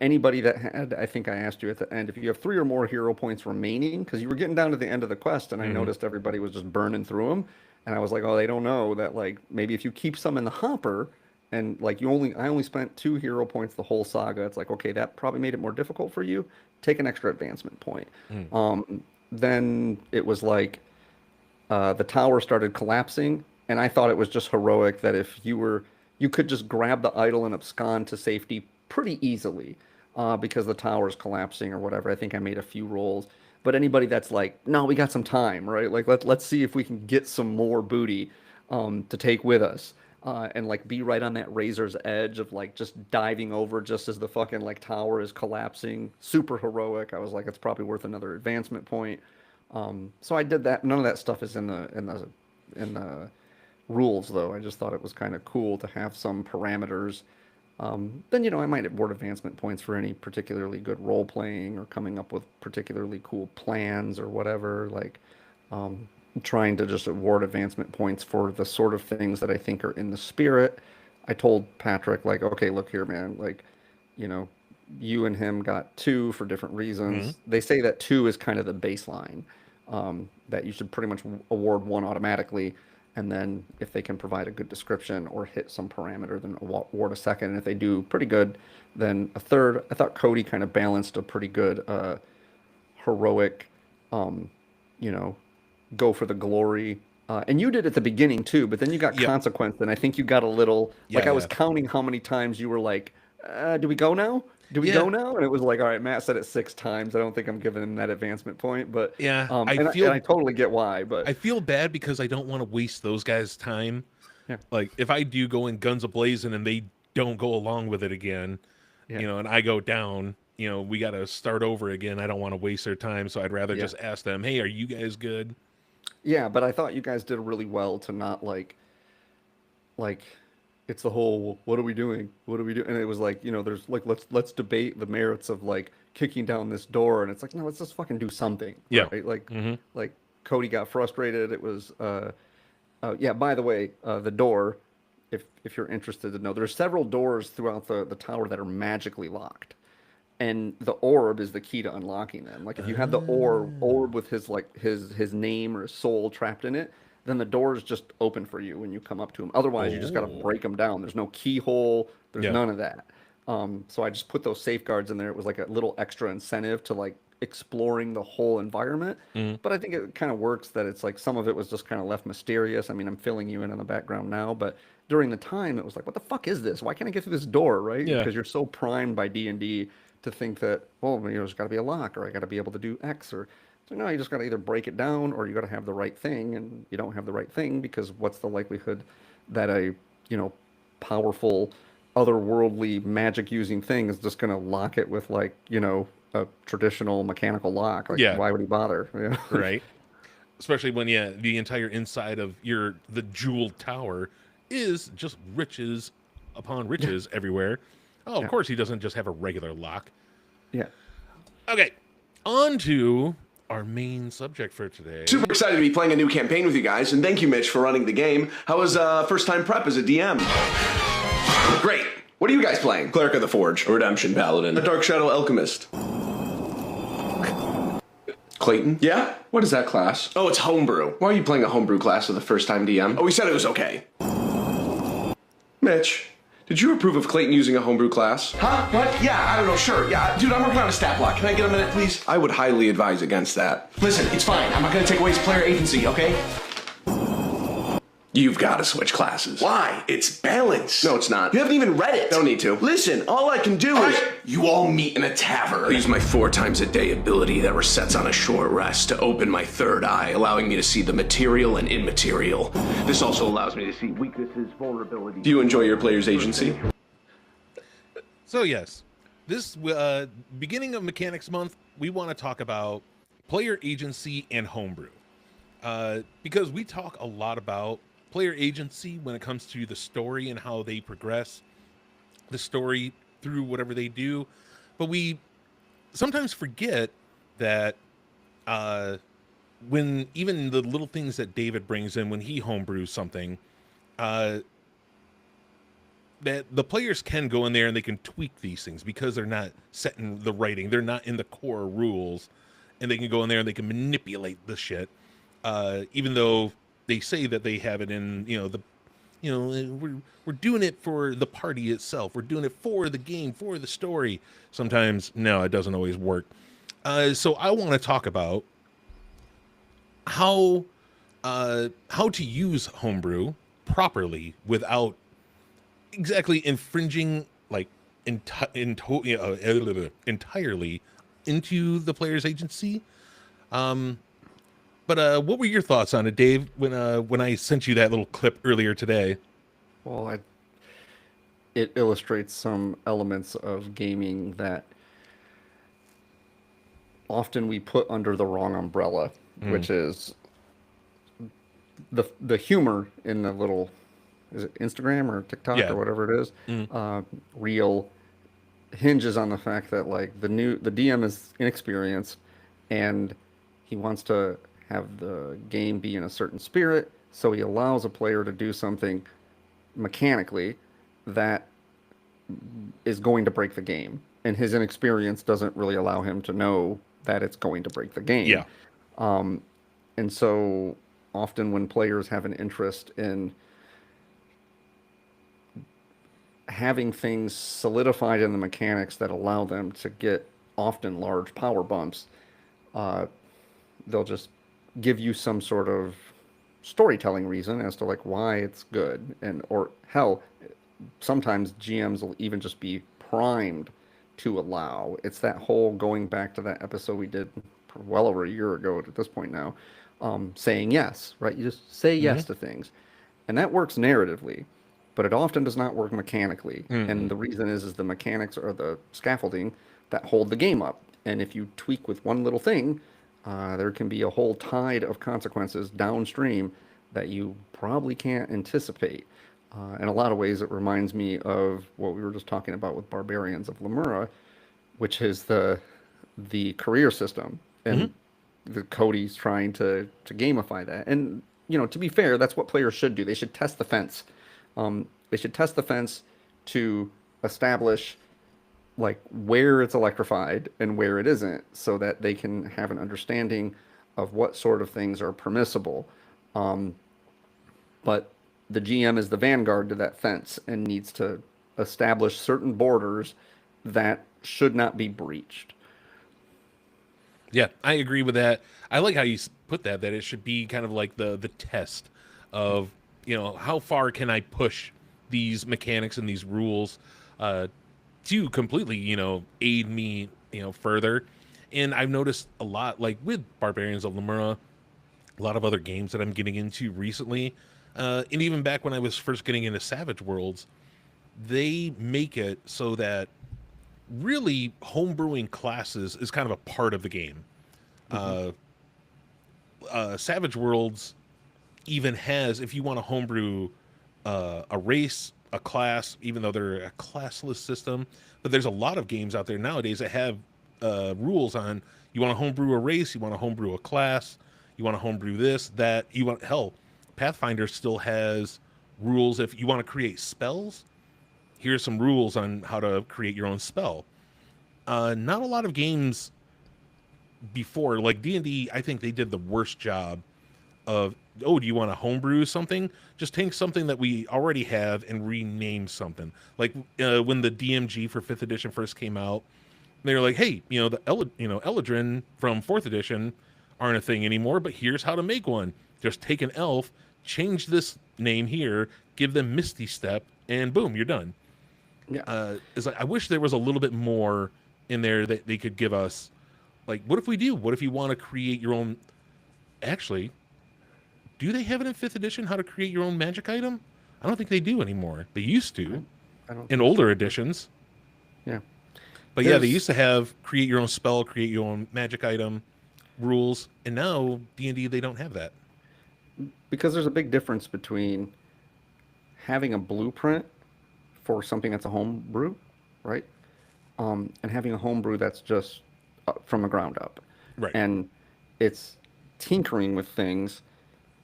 Anybody that had, I think I asked you at the end, if you have three or more hero points remaining, because you were getting down to the end of the quest, and I
Hmm.
noticed everybody was just burning through them, and I was like, oh, they don't know that like maybe if you keep some in the hopper, and like I only spent two hero points the whole saga. It's like okay, that probably made it more difficult for you. Take an extra advancement point.
Hmm.
Then it was like the tower started collapsing, and I thought it was just heroic that if you could just grab the idol and abscond to safety pretty easily because the tower is collapsing or whatever. I think I made a few rolls, but anybody that's like, no, we got some time, right? Like let's see if we can get some more booty to take with us. And like be right on that razor's edge of like just diving over just as the fucking like tower is collapsing. Super heroic. I was like, it's probably worth another advancement point. So I did that. None of that stuff is in the rules though. I just thought it was kind of cool to have some parameters. Then I might award advancement points for any particularly good role playing or coming up with particularly cool plans or whatever. Like trying to just award advancement points for the sort of things that I think are in the spirit. I told Patrick like, okay, look here, man. Like, you know, you and him got two for different
Hmm.
reasons. They say that two is kind of the baseline, that you should pretty much award one automatically. And then if they can provide a good description or hit some parameter, then award a second. And if they do pretty good, then a third. I thought Cody kind of balanced a pretty good heroic, um, you know, go for the glory. And you did at the beginning too, but then you got
Yep.
consequence, and I think you got a little
Yeah.
like I was
Yeah.
counting how many times you were like, "Do we go now? Do we
Yeah.
go now?" And it was like, "All right, Matt said it 6 times. I don't think I'm giving him that advancement point." But
Yeah. I
and I
feel
totally get why. But
I feel bad because I don't want to waste those guys' time.
yeah,
Like if I do go in guns a blazing and they don't go along with it again,
yeah,
and I go down, we got to start over again. I don't want to waste their time, so I'd rather
yeah,
just ask them, "Hey, are you guys good?"
yeah. But I thought you guys did really well to not like it's the whole what are we doing, what are we doing, and it was like there's like let's debate the merits of like kicking down this door, and it's like no, let's just fucking do something,
Yeah.
right? like
Hmm.
like Cody got frustrated. It was yeah, by the way, the door, if you're interested to know, there's several doors throughout the tower that are magically locked. and the orb is the key to unlocking them. Like if you have the orb with his like his name or his soul trapped in it, then the doors just open for you when you come up to him. Otherwise, you just got to break them down. There's no keyhole. There's none of that. So I just put those safeguards in there. It was like a little extra incentive to like exploring the whole environment. But I think it kind of works that it's like some of it was just kind of left mysterious. I mean, I'm filling you in the background now, but during the time it was like, what the fuck is this? Why can't I get through this door? Right?
Yeah.
Because you're so primed by D&D to think that, well, there's got to be a lock, or I got to be able to do X, or so no, you just got to either break it down, or you got to have the right thing, and you don't have the right thing because what's the likelihood that a powerful, otherworldly magic using thing is just going to lock it with like a traditional mechanical lock? Like, why would he bother?
Right. Especially when the entire inside of the jeweled tower is just riches upon riches everywhere. Oh, of course he doesn't just have a regular lock.
Yeah.
Okay, on to our main subject for today.
Super excited to be playing a new campaign with you guys, and thank you, Mitch, for running the game. How was first time prep as a DM? Great. What are you guys playing? Cleric of the Forge, a Redemption Paladin, a Dark Shadow Alchemist. Clayton? Yeah? What is that class? Oh, it's homebrew. Why are you playing a homebrew class with a first time DM? Oh, we said it was okay. Mitch, did you approve of Clayton using a homebrew class? Huh? What? Yeah, I don't know, sure. Yeah, dude, I'm working on a stat block. Can I get a minute, please? I would highly advise against that. Listen, it's fine. I'm not gonna take away his player agency, okay? You've got to switch classes. Why? It's balance. No, it's not. You haven't even read it. Don't need to. Listen, all I can do is... You all meet in a tavern. I use my 4 times a day ability that resets on a short rest to open my third eye, allowing me to see the material and immaterial. This also allows me to see weaknesses, vulnerabilities... Do you enjoy your player's agency?
So yes, this beginning of Mechanics Month, we want to talk about player agency and homebrew. Because we talk a lot about player agency when it comes to the story and how they progress the story through whatever they do, but we sometimes forget that when even the little things that David brings in when he homebrews something, that the players can go in there and they can tweak these things because they're not set in the writing, they're not in the core rules, and they can go in there and they can manipulate the shit, even though they say that they have it in, we're doing it for the party itself. We're doing it for the game, for the story. Sometimes, no, it doesn't always work. So I want to talk about how to use homebrew properly without exactly infringing like entirely into the player's agency. But what were your thoughts on it, Dave, when I sent you that little clip earlier today?
Well, it illustrates some elements of gaming that often we put under the wrong umbrella, which is the humor in the little, is it Instagram or TikTok or whatever it is, reel hinges on the fact that like the DM is inexperienced and he wants to have the game be in a certain spirit, so he allows a player to do something mechanically that is going to break the game, and his inexperience doesn't really allow him to know that it's going to break the game. And so often when players have an interest in having things solidified in the mechanics that allow them to get often large power bumps, they'll just give you some sort of storytelling reason as to like why it's good, or hell, sometimes GMs will even just be primed to allow. It's that whole going back to that episode we did well over a year ago at this point now, saying yes, right? You just say yes to things, and that works narratively, but it often does not work mechanically. And the reason is the mechanics are the scaffolding that hold the game up, and if you tweak with one little thing, there can be a whole tide of consequences downstream that you probably can't anticipate. In a lot of ways, it reminds me of what we were just talking about with Barbarians of Lemura, which is the career system. And the Cody's trying to gamify that. And, to be fair, that's what players should do. They should test the fence. They should test the fence to establish like where it's electrified and where it isn't, so that they can have an understanding of what sort of things are permissible. Um, but the GM is the vanguard to that fence and needs to establish certain borders that should not be breached.
Yeah, I agree with that. I like how you put that it should be kind of like the test of, how far can I push these mechanics and these rules to completely, aid me, further. And I've noticed a lot, like with Barbarians of Lemura, a lot of other games that I'm getting into recently, and even back when I was first getting into Savage Worlds, they make it so that really homebrewing classes is kind of a part of the game. Savage Worlds even has, if you want to homebrew a race, a class, even though they're a classless system, but there's a lot of games out there nowadays that have rules on, you want to homebrew a race, you want to homebrew a class, you want to homebrew this, that, you want, hell, Pathfinder still has rules. If you want to create spells, here's some rules on how to create your own spell. Not a lot of games before, like D&D, I think they did the worst job of, do you want to homebrew something? Just take something that we already have and rename something. Like when the DMG for 5th edition first came out, they were like, hey, the Eladrin from 4th edition aren't a thing anymore, but here's how to make one. Just take an elf, change this name here, give them Misty Step, and boom, you're done.
Yeah.
It's like, I wish there was a little bit more in there that they could give us. Like, what if we do? What if you want to create your own? Actually, do they have it in 5th edition, how to create your own magic item? I don't think they do anymore. They used to in older editions.
Yeah.
But yeah, they used to have create your own spell, create your own magic item rules, and now D&D, they don't have that.
Because there's a big difference between having a blueprint for something that's a homebrew, right? And having a homebrew that's just from the ground up.
Right.
And it's tinkering with things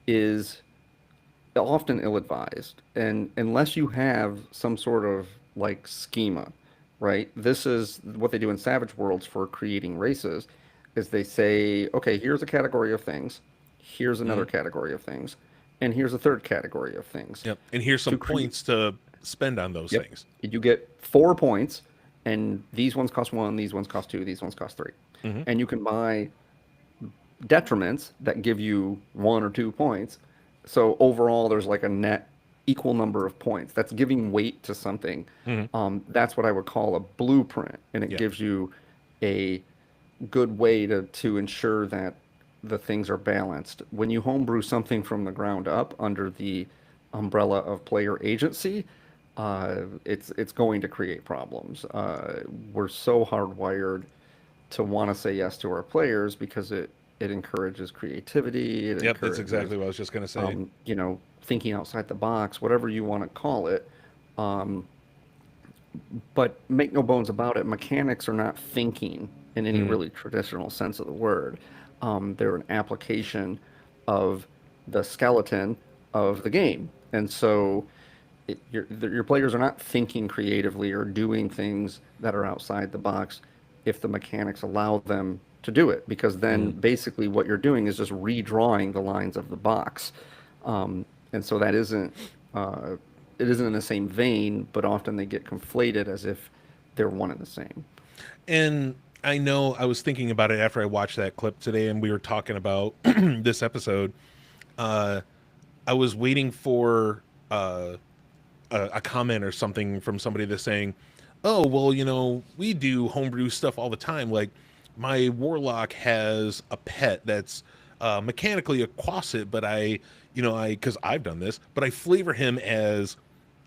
is often ill-advised. And unless you have some sort of like schema, right? This is what they do in Savage Worlds for creating races, is they say, okay, here's a category of things, here's another category of things, and here's a third category of things.
Yep. And here's some points to spend on those things.
You get 4 points, and these ones cost 1, these ones cost 2, these ones cost 3. And you can buy detriments that give you 1 or 2 points. So overall, there's like a net equal number of points. That's giving weight to something. That's what I would call a blueprint, and it gives you a good way to ensure that the things are balanced. When you homebrew something from the ground up under the umbrella of player agency, it's going to create problems. We're so hardwired to want to say yes to our players because it encourages creativity.
That's exactly what I was just going to say.
Thinking outside the box, whatever you want to call it. But make no bones about it, mechanics are not thinking in any really traditional sense of the word. They're an application of the skeleton of the game. And so your players are not thinking creatively or doing things that are outside the box if the mechanics allow them to do it, because then basically what you're doing is just redrawing the lines of the box. And so that isn't it isn't in the same vein, but often they get conflated as if they're one and the same.
And I know I was thinking about it after I watched that clip today and we were talking about this episode. I was waiting for a comment or something from somebody that's saying, oh, well, we do homebrew stuff all the time. Like my warlock has a pet that's mechanically a Quasit, but because I've done this, but I flavor him as,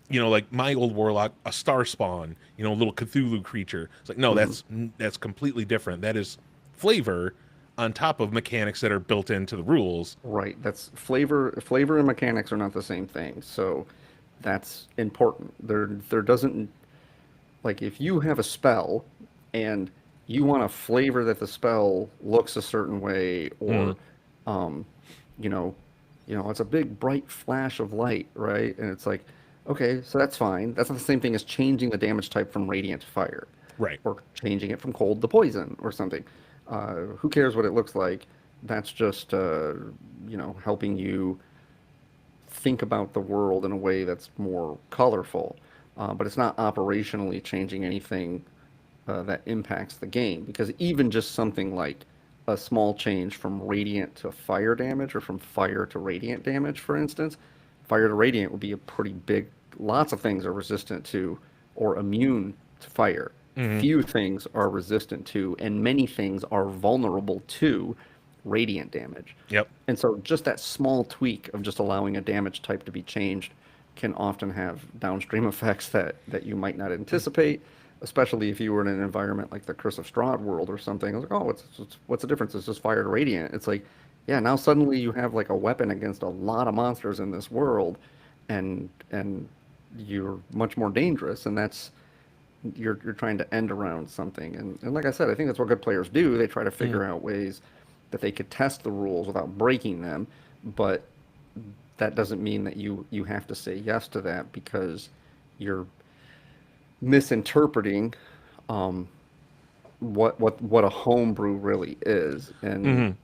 like my old warlock, a star spawn, a little Cthulhu creature. It's like, no, that's completely different. That is flavor on top of mechanics that are built into the rules.
Right. That's flavor and mechanics are not the same thing. So that's important. There doesn't, like, if you have a spell and you want a flavor that the spell looks a certain way, or it's a big bright flash of light, right? And it's like, okay, so that's fine. That's not the same thing as changing the damage type from radiant to fire.
Right.
or changing it from cold to poison or something. Who cares what it looks like? That's just helping you think about the world in a way that's more colorful. But it's not operationally changing anything that impacts the game, because even just something like a small change from radiant to fire damage, or from fire to radiant damage, for instance, fire to radiant would be a pretty big. Lots of things are resistant to or immune to fire. Few things are resistant to, and many things are vulnerable to radiant damage.
Yep.
And so just that small tweak of just allowing a damage type to be changed can often have downstream effects that you might not anticipate, especially if you were in an environment like the Curse of Strahd world or something. It's like, oh, what's the difference? It's just fire to radiant. It's like, yeah, now suddenly you have like a weapon against a lot of monsters in this world, and you're much more dangerous, and that's you're trying to end around something. And like I said, I think that's what good players do. They try to figure out ways that they could test the rules without breaking them, but that doesn't mean that you have to say yes to that, because you're misinterpreting what a homebrew really is. And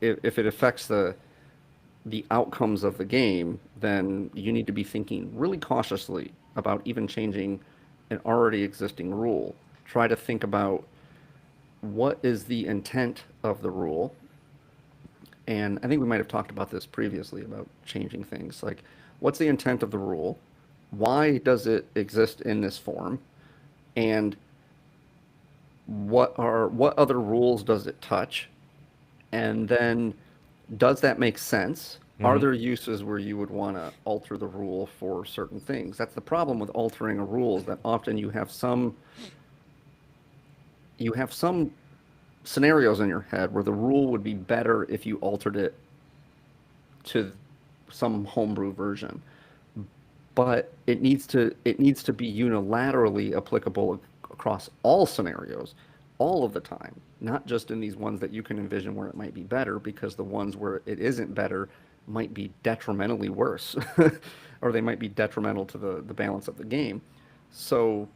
if it affects the outcomes of the game, then you need to be thinking really cautiously about even changing an already existing rule. Try to think about what is the intent of the rule. And I think we might have talked about this previously about changing things. Like, what's the intent of the rule? Why does it exist in this form? And what other rules does it touch? And then, does that make sense? Are there uses where you would want to alter the rule for certain things? That's the problem with altering a rule, is that often you have some scenarios in your head where the rule would be better if you altered it to some homebrew version. But it needs to be unilaterally applicable across all scenarios, all of the time, not just in these ones that you can envision where it might be better, because the ones where it isn't better might be detrimentally worse, or they might be detrimental to the balance of the game. So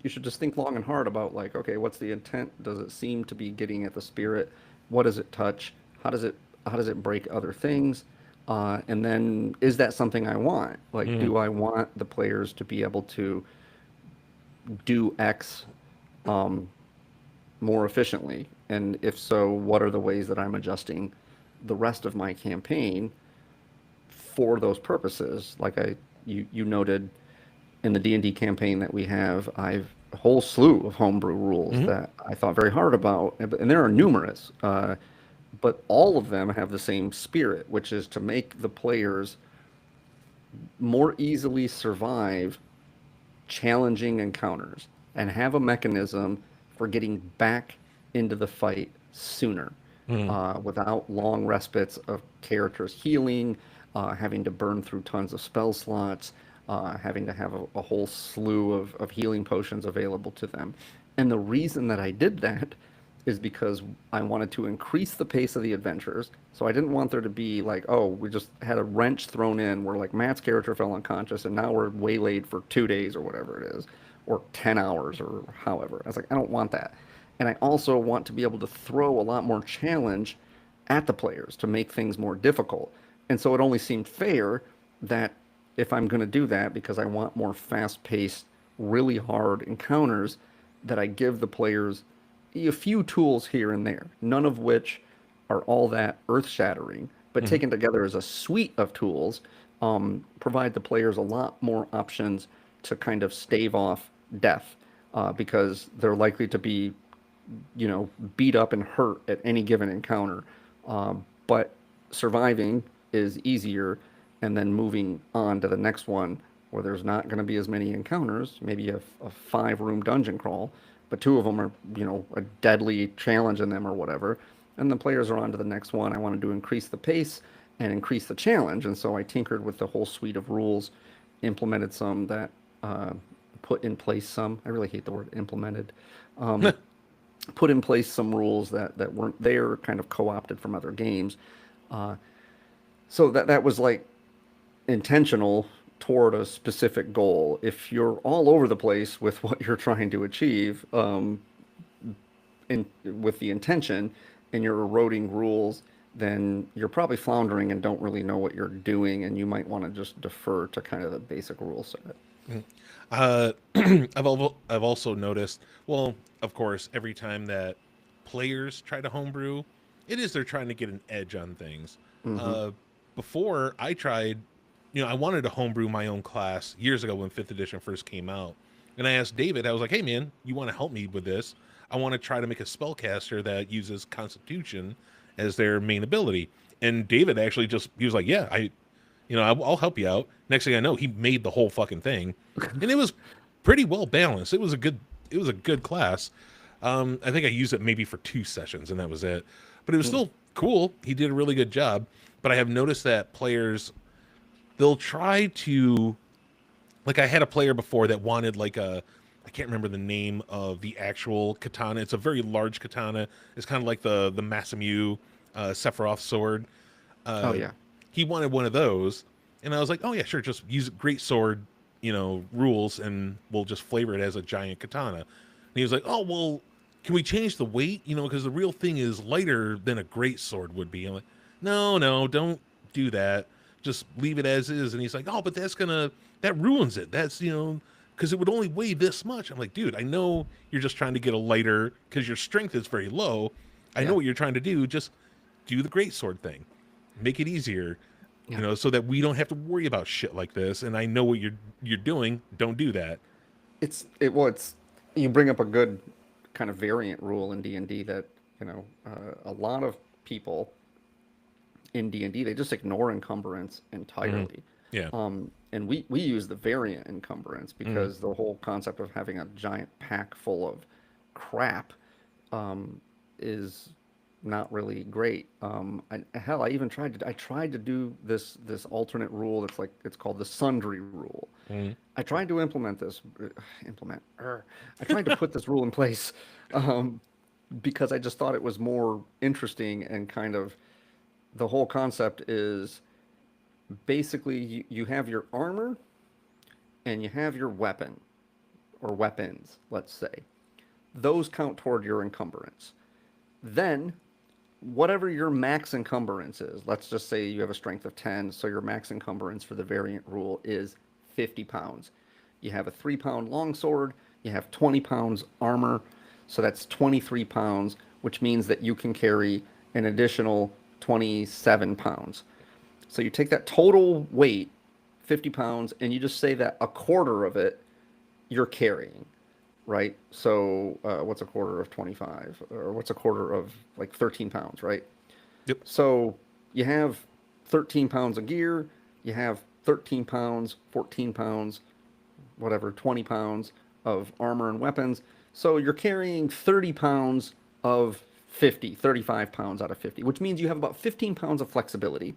you should just think long and hard about, like, okay, what's the intent? Does it seem to be getting at the spirit? What does it touch? How does it break other things? And then, is that something I want? Like, do I want the players to be able to do X more efficiently? And if so, what are the ways that I'm adjusting the rest of my campaign for those purposes? Like you noted in the D&D campaign that we have, I've a whole slew of homebrew rules that I thought very hard about, and there are numerous, but all of them have the same spirit, which is to make the players more easily survive challenging encounters and have a mechanism for getting back into the fight sooner, without long respites of characters healing, having to burn through tons of spell slots, having to have a whole slew of healing potions available to them. And the reason that I did that is because I wanted to increase the pace of the adventures. So I didn't want there to be like, oh, we just had a wrench thrown in where like Matt's character fell unconscious and now we're waylaid for 2 days or whatever it is, or 10 hours or however. I was like, I don't want that. And I also want to be able to throw a lot more challenge at the players to make things more difficult. And so it only seemed fair that if I'm going to do that, because I want more fast-paced, really hard encounters, that I give the players a few tools here and there, none of which are all that earth-shattering, but taken together as a suite of tools, provide the players a lot more options to kind of stave off death, because they're likely to be, beat up and hurt at any given encounter. But surviving is easier, and then moving on to the next one where there's not going to be as many encounters, maybe a 5-room dungeon crawl, but 2 of them are, a deadly challenge in them or whatever, and the players are on to the next one. I wanted to increase the pace and increase the challenge, and so I tinkered with the whole suite of rules, implemented some that put in place some, I really hate the word implemented, put in place some rules that weren't there, kind of co-opted from other games. So that was like intentional toward a specific goal. If you're all over the place with what you're trying to achieve, with the intention, and you're eroding rules, then you're probably floundering and don't really know what you're doing, and you might want to just defer to kind of the basic rule set.
I've also noticed, well, of course, every time that players try to homebrew, they're trying to get an edge on things. Before I tried, I wanted to homebrew my own class years ago when 5th edition first came out. And I asked David, I was like, hey man, you want to help me with this? I want to try to make a spellcaster that uses Constitution as their main ability. And David actually he was like, yeah, I'll help you out. Next thing I know, he made the whole fucking thing. And it was pretty well balanced. It was a good class. I think I used it maybe for 2 sessions and that was it. But it was still cool. He did a really good job. But I have noticed that players, they'll try to, like I had a player before that wanted like I can't remember the name of the actual katana. It's a very large katana. It's kind of like the Masamune Sephiroth sword.
Oh yeah.
He wanted one of those. And I was like, oh yeah, sure. Just use great sword, rules and we'll just flavor it as a giant katana. And he was like, oh, well, can we change the weight? Because the real thing is lighter than a great sword would be. I'm like, no, don't do that. Just leave it as is. And he's like, oh, but that ruins it. That's, because it would only weigh this much. I'm like, dude, I know you're just trying to get a lighter because your strength is very low. I know what you're trying to do. Just do the great sword thing. Make it easier, so that we don't have to worry about shit like this. And I know what you're doing. Don't do that.
It's you bring up a good kind of variant rule in D&D that, a lot of people in D&D, they just ignore encumbrance entirely.
Yeah.
And we use the variant encumbrance because the whole concept of having a giant pack full of crap is not really great. I even tried to do this alternate rule it's called the sundry rule. I tried to implement this. I tried to put this rule in place because I just thought it was more interesting, and kind of the whole concept is basically you have your armor and you have your weapon or weapons, let's say. Those count toward your encumbrance. Then whatever your max encumbrance is, let's just say you have a strength of 10, so your max encumbrance for the variant rule is 50 pounds. You have a 3-pound longsword, you have 20 pounds armor, so that's 23 pounds, which means that you can carry an additional 27 pounds. So you take that total weight, 50 pounds, and you just say that a quarter of it you're carrying, right? So what's a quarter of 25? Or what's a quarter of like 13 pounds, right?
Yep.
So you have 13 pounds of gear, you have 13 pounds, 14 pounds, whatever, 20 pounds of armor and weapons. So you're carrying 30 pounds of 50, 35 pounds out of 50, which means you have about 15 pounds of flexibility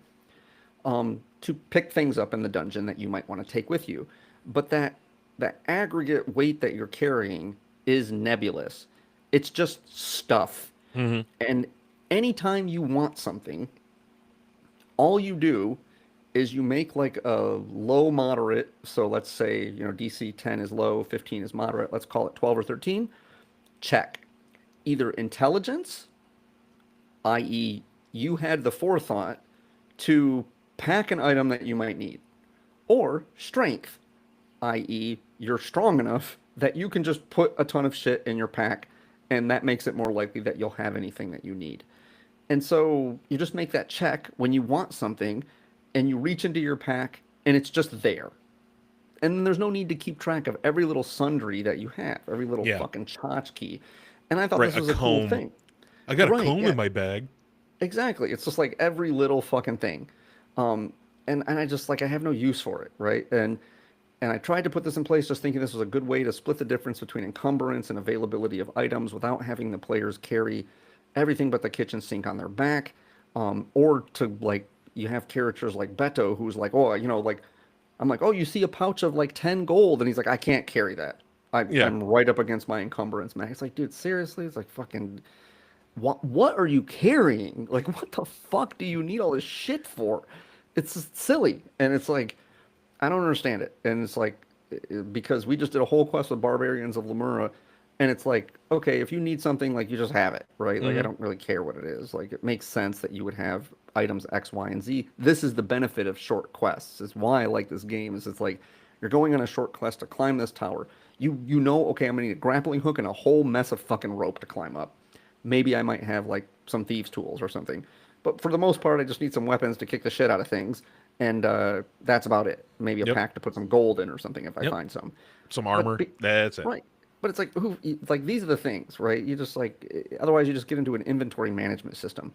to pick things up in the dungeon that you might want to take with you. But that aggregate weight that you're carrying is nebulous. It's just stuff. And anytime you want something, all you do is you make like a low moderate. So let's say, DC 10 is low, 15 is moderate. Let's call it 12 or 13. Check. Either intelligence, i.e. you had the forethought to pack an item that you might need, or strength, i.e. you're strong enough that you can just put a ton of shit in your pack, and that makes it more likely that you'll have anything that you need. And so you just make that check when you want something, and you reach into your pack, and it's just there. And then there's no need to keep track of every little sundry that you have, every little fucking tchotchke. And I thought this was a cool thing.
I got a comb in my bag.
Exactly. It's just like every little fucking thing. And I just I have no use for it, right? And I tried to put this in place just thinking this was a good way to split the difference between encumbrance and availability of items without having the players carry everything but the kitchen sink on their back. Or to you have characters like Beto who's like, oh, I'm like, oh, you see a pouch of 10 gold, and he's like, I can't carry that. I'm right up against my encumbrance max. It's like, dude, seriously? It's like, fucking, what are you carrying? What the fuck do you need all this shit for? It's just silly. And it's like, I don't understand it. And it's like, because we just did a whole quest with Barbarians of Lemura, and it's like, okay, if you need something, like, you just have it, right? Like, I don't really care what it is. Like, it makes sense that you would have items X, Y, and Z. This is the benefit of short quests. Is why I like this game. Is it's like you're going on a short quest to climb this tower. You know, okay, I'm gonna need a grappling hook and a whole mess of fucking rope to climb up. Maybe I might have like some thieves' tools or something. But for the most part, I just need some weapons to kick the shit out of things, and that's about it. Maybe a pack to put some gold in or something if I find some.
Some armor. That's it.
Right. But it's like, like, these are the things, right? You just like, otherwise you just get into an inventory management system,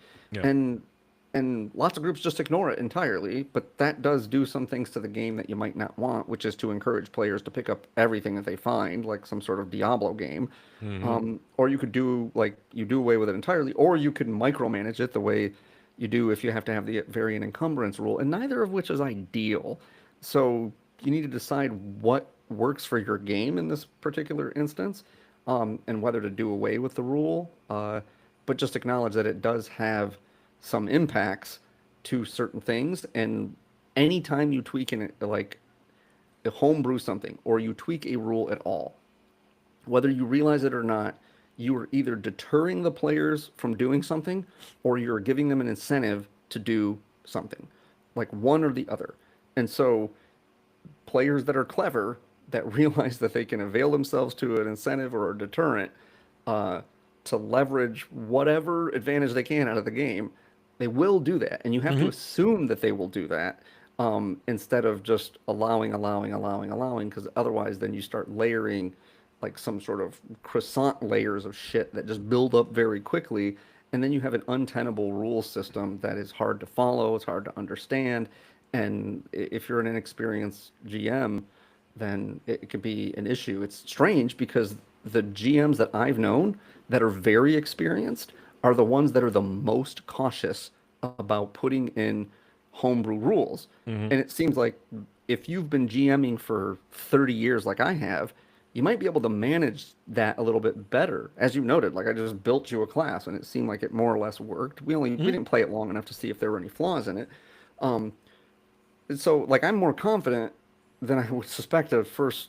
and lots of groups just ignore it entirely. But that does do some things to the game that you might not want, which is to encourage players to pick up everything that they find, like some sort of Diablo game. Or you could do like you do away with it entirely, or you could micromanage it the way you do if you have to have the variant encumbrance rule, and neither of which is ideal. So you need to decide what works for your game in this particular instance, and whether to do away with the rule, but just acknowledge that it does have some impacts to certain things. And anytime you tweak in it, like a homebrew something, or you tweak a rule at all, whether you realize it or not, you are either deterring the players from doing something, or you're giving them an incentive to do something, like one or the other. And so players that are clever, that realize that they can avail themselves to an incentive or a deterrent, to leverage whatever advantage they can out of the game, they will do that. And you have to assume that they will do that, instead of just allowing, because otherwise then you start layering like some sort of croissant layers of shit that just build up very quickly. And then you have an untenable rule system that is hard to follow, it's hard to understand. And if you're an inexperienced GM, then it could be an issue. It's strange because the GMs that I've known that are very experienced are the ones that are the most cautious about putting in homebrew rules. And it seems like if you've been GMing for 30 years like I have, you might be able to manage that a little bit better. As you noted, like, I just built you a class and it seemed like it more or less worked. We didn't play it long enough to see if there were any flaws in it. So like, I'm more confident than I would suspect a first,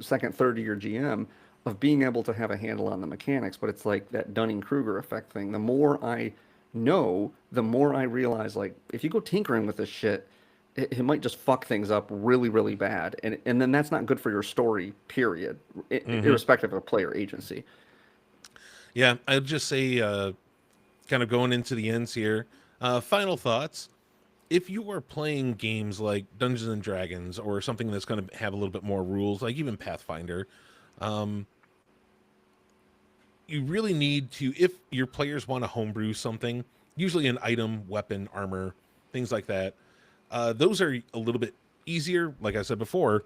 second, third year GM of being able to have a handle on the mechanics. But it's like that Dunning-Kruger effect thing. The more I know, the more I realize, like, if you go tinkering with this shit, it might just fuck things up really, really bad. And then that's not good for your story, period, irrespective of player agency.
Yeah, I'd just say, kind of going into the ends here, final thoughts. If you are playing games like Dungeons and Dragons or something that's going to have a little bit more rules, like even Pathfinder, you really need to, if your players want to homebrew something, usually an item, weapon, armor, things like that, those are a little bit easier. Like I said before,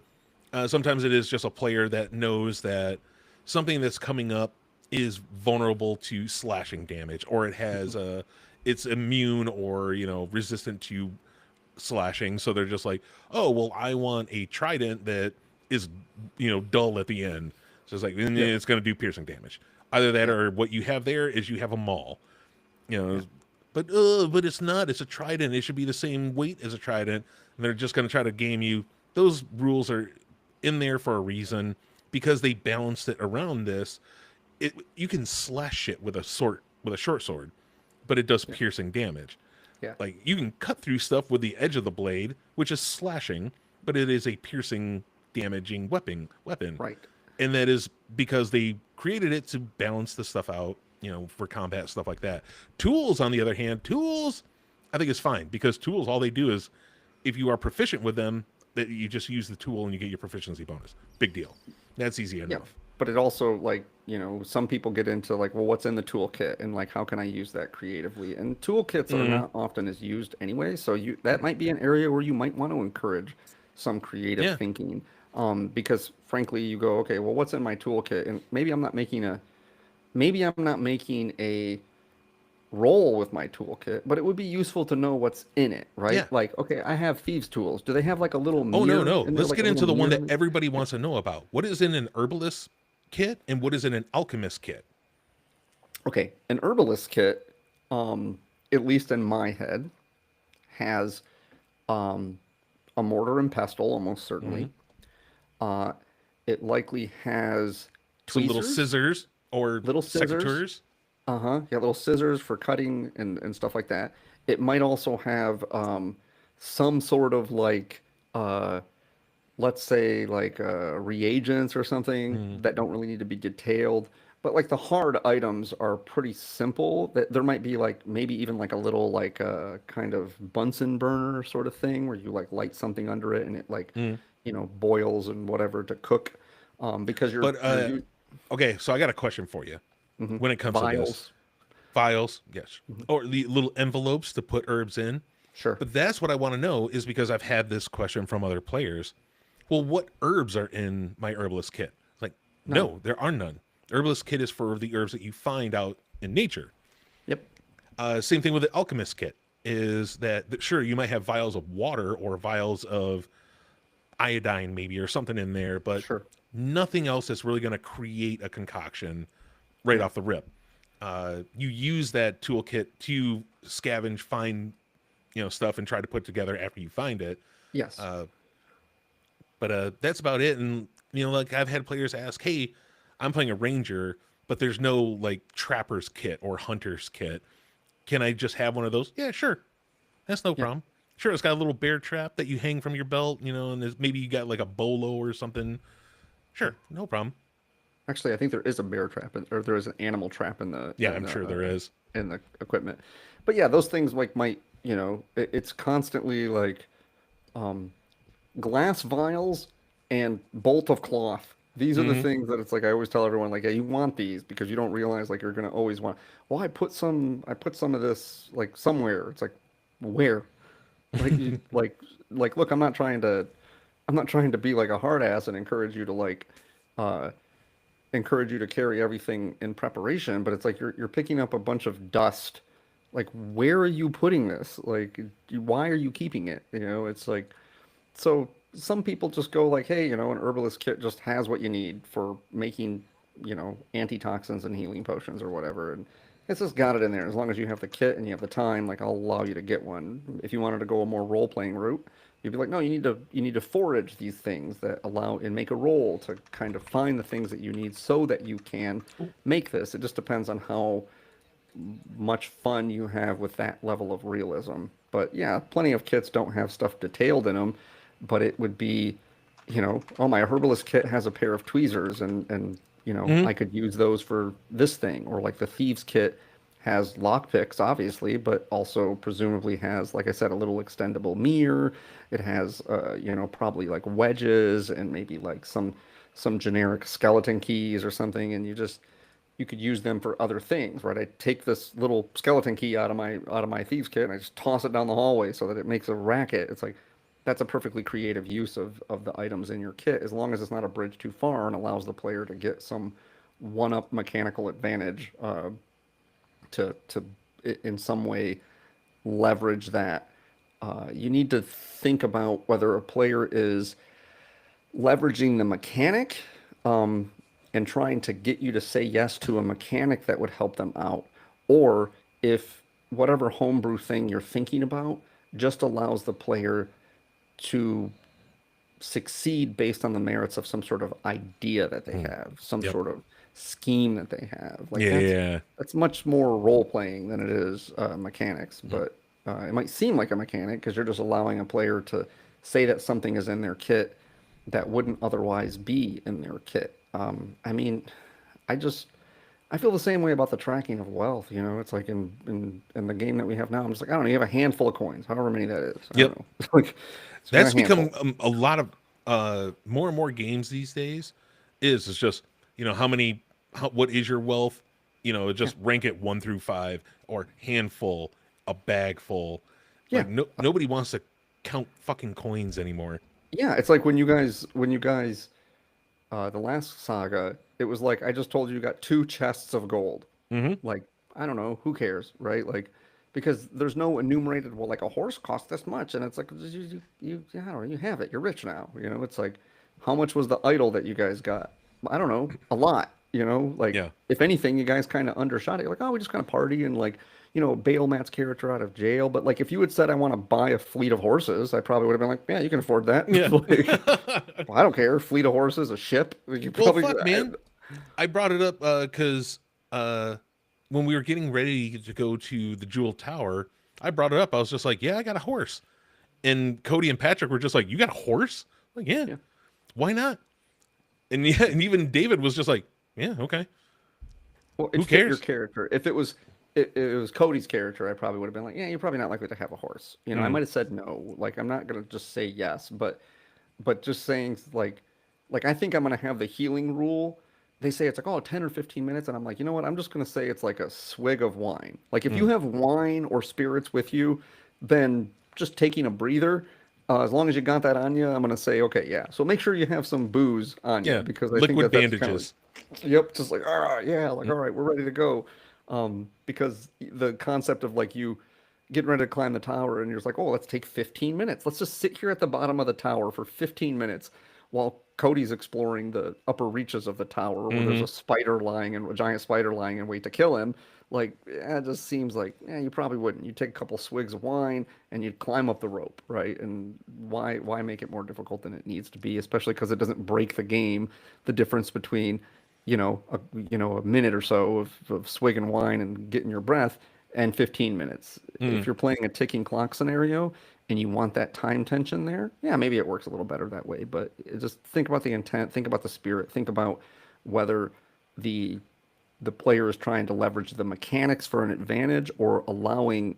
sometimes it is just a player that knows that something that's coming up is vulnerable to slashing damage, or it has it's immune or, resistant to slashing. So they're just like, oh, well, I want a trident that is, dull at the end. So it's like, it's going to do piercing damage. Either that or what you have there is you have a maul, but it's not. It's a trident. It should be the same weight as a trident. And they're just going to try to game you. Those rules are in there for a reason, because they balanced it around this. You can slash shit with a short sword, but it does piercing damage.
Yeah.
Like, you can cut through stuff with the edge of the blade, which is slashing, but it is a piercing, damaging weapon.
Right.
And that is because they created it to balance the stuff out, for combat, stuff like that. Tools, on the other hand, I think is fine, because tools, all they do is, if you are proficient with them, that you just use the tool and you get your proficiency bonus. Big deal. That's easy enough.
Yeah. But it also, like, some people get into like, well, what's in the toolkit, and like, how can I use that creatively? And toolkits are not often as used anyway, so that might be an area where you might want to encourage some creative thinking, because frankly, you go, okay, well, what's in my toolkit? And maybe I'm not making a roll with my toolkit, but it would be useful to know what's in it, right?
Yeah.
Like, okay, I have thieves' tools. Do they have like a little
Oh,
mirror
no.
in there,
Let's
like
get
a
into the
little
one
mirror?
that everybody wants to know about. What is in an herbalist kit and what is in an alchemist kit?
Okay, an herbalist kit, at least in my head, has a a mortar and pestle, almost certainly. It likely has
Some little
tweezers,
scissors or
little scissors.
secateurs.
Yeah, little scissors for cutting and stuff like that. It might also have some sort of like, let's say like reagents or something that don't really need to be detailed. But like the hard items are pretty simple. That there might be like maybe even like a little like kind of Bunsen burner sort of thing where you like light something under it and it like boils and whatever to cook. Because
But okay, so I got a question for you. When it comes to this, vials, yes, or the little envelopes to put herbs in.
Sure.
But that's what I want to know is because I've had this question from other players. Well, what herbs are in my herbalist kit? Like, no, there are none. Herbalist kit is for the herbs that you find out in nature.
Yep.
Same thing with the alchemist kit is that sure, you might have vials of water or vials of iodine maybe or something in there, but
Sure.
nothing else that's really going to create a concoction right off the rip. You use that toolkit to scavenge, find stuff and try to put together after you find it.
Yes.
But that's about it. And like I've had players ask, "Hey, I'm playing a ranger, but there's no like trapper's kit or hunter's kit. Can I just have one of those?" Yeah, sure. That's no problem. Sure, it's got a little bear trap that you hang from your belt, and maybe you got like a bolo or something. Sure, no problem.
Actually, I think there is a bear trap, or there is an animal trap in the.
Yeah, I'm sure there is
in the equipment. But yeah, those things like might it's constantly like, glass vials and bolt of cloth. These are the things that it's like I always tell everyone like, yeah, you want these because you don't realize like you're gonna always want. Well, I put some of this like somewhere. It's like where, like like look, I'm not trying to be like a hard ass and encourage you to like encourage you to carry everything in preparation, but it's like you're picking up a bunch of dust. Like, where are you putting this? Like, why are you keeping it? It's like, so some people just go like, hey, an herbalist kit just has what you need for making, antitoxins and healing potions or whatever. And it's just got it in there. As long as you have the kit and you have the time, like I'll allow you to get one. If you wanted to go a more role-playing route, you'd be like, no, you need to forage these things that allow and make a roll to kind of find the things that you need so that you can make this. It just depends on how much fun you have with that level of realism. But yeah, plenty of kits don't have stuff detailed in them, but it would be, oh, my herbalist kit has a pair of tweezers and I could use those for this thing. Or like the thieves kit has lockpicks, obviously, but also presumably has, like I said, a little extendable mirror. It has, probably like wedges and maybe like some generic skeleton keys or something. And you could use them for other things, right? I take this little skeleton key out of my thieves kit and I just toss it down the hallway so that it makes a racket. It's like, that's a perfectly creative use of the items in your kit, as long as it's not a bridge too far and allows the player to get some one-up mechanical advantage to in some way leverage that. You need to think about whether a player is leveraging the mechanic and trying to get you to say yes to a mechanic that would help them out, or if whatever homebrew thing you're thinking about just allows the player to succeed based on the merits of some sort of idea that they have, some sort of scheme that they have. Like that's much more role playing than it is mechanics. But it might seem like a mechanic because you're just allowing a player to say that something is in their kit that wouldn't otherwise be in their kit. I mean, I feel the same way about the tracking of wealth. It's like in the game that we have now. I'm just like, I don't know. You have a handful of coins, however many that is. I don't know. Like,
that's become a lot of more and more games these days. It's just what is your wealth? Just rank it 1 through 5 or handful, a bag full.
Yeah.
Like nobody wants to count fucking coins anymore.
Yeah, it's like when you guys the last saga, it was like I just told you got 2 chests of gold. Like, I don't know, who cares, right? Like, because there's no enumerated, well, like a horse costs this much, and it's like you I don't know, you have it, you're rich now. It's like, how much was the idol that you guys got? I don't know, a lot. Like if anything, you guys kind of undershot it. You're like, oh, we just kind of party and like bail Matt's character out of jail. But like, if you had said, I want to buy a fleet of horses, I probably would have been like, yeah, you can afford that.
Yeah.
Like, well, I don't care. Fleet of horses, a ship. You probably,
fuck, man. I brought it up because when we were getting ready to go to the Jewel Tower, I brought it up. I was just like, yeah, I got a horse. And Cody and Patrick were just like, you got a horse? I'm like, yeah, why not? And yeah, and even David was just like, yeah, okay.
Well,
who cares?
Your character. If it was Cody's character, I probably would have been like, yeah, you're probably not likely to have a horse. I might have said no. Like, I'm not gonna just say yes, but just saying like I think I'm gonna have the healing rule. They say it's like 10 or 15 minutes, and I'm like, you know what? I'm just gonna say it's like a swig of wine. Like, if you have wine or spirits with you, then just taking a breather. As long as you got that on you, I'm gonna say okay, yeah. So make sure you have some booze on you, because I think that's
bandages.
Yep, just like all right, we're ready to go. Because the concept of like you getting ready to climb the tower and you're just like, oh, let's take 15 minutes. Let's just sit here at the bottom of the tower for 15 minutes while Cody's exploring the upper reaches of the tower where there's a giant spider lying in wait to kill him. Like, it just seems like, you probably wouldn't. You'd take a couple swigs of wine and you'd climb up the rope, right? And why make it more difficult than it needs to be, especially because it doesn't break the game, the difference between, a minute or so of swigging wine and getting your breath and 15 minutes. If you're playing a ticking clock scenario and you want that time tension there, maybe it works a little better that way. But just think about the intent, think about the spirit, think about whether the player is trying to leverage the mechanics for an advantage or allowing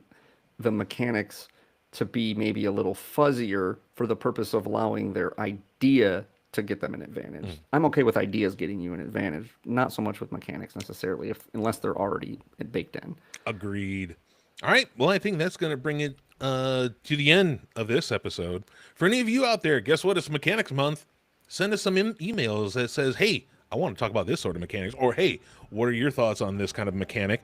the mechanics to be maybe a little fuzzier for the purpose of allowing their idea to get them an advantage. I'm okay with ideas getting you an advantage, not so much with mechanics necessarily, unless they're already baked in.
Agreed. All right. Well, I think that's going to bring it to the end of this episode. For any of you out there, guess what? It's Mechanics Month. Send us some emails that says, hey, I want to talk about this sort of mechanics, or hey, what are your thoughts on this kind of mechanic?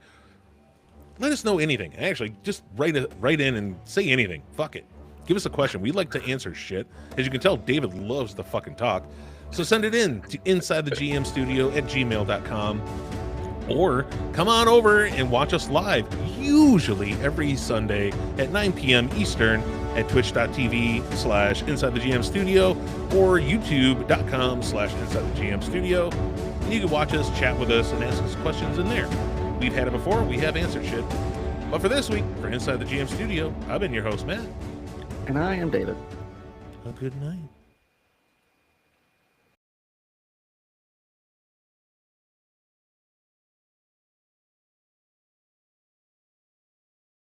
Let us know anything. Actually, just write in and say anything. Fuck it. Give us a question. We like to answer shit. As you can tell, David loves to fucking talk. So send it in to insidethegmstudio@gmail.com, or come on over and watch us live, usually every Sunday at 9 p.m. Eastern at twitch.tv/InsideTheGMStudio or youtube.com/InsideTheGMStudio. And you can watch us, chat with us, and ask us questions in there. We've had it before. We have answered shit. But for this week, for Inside the GM Studio, I've been your host, Matt.
And I am David.
A good night.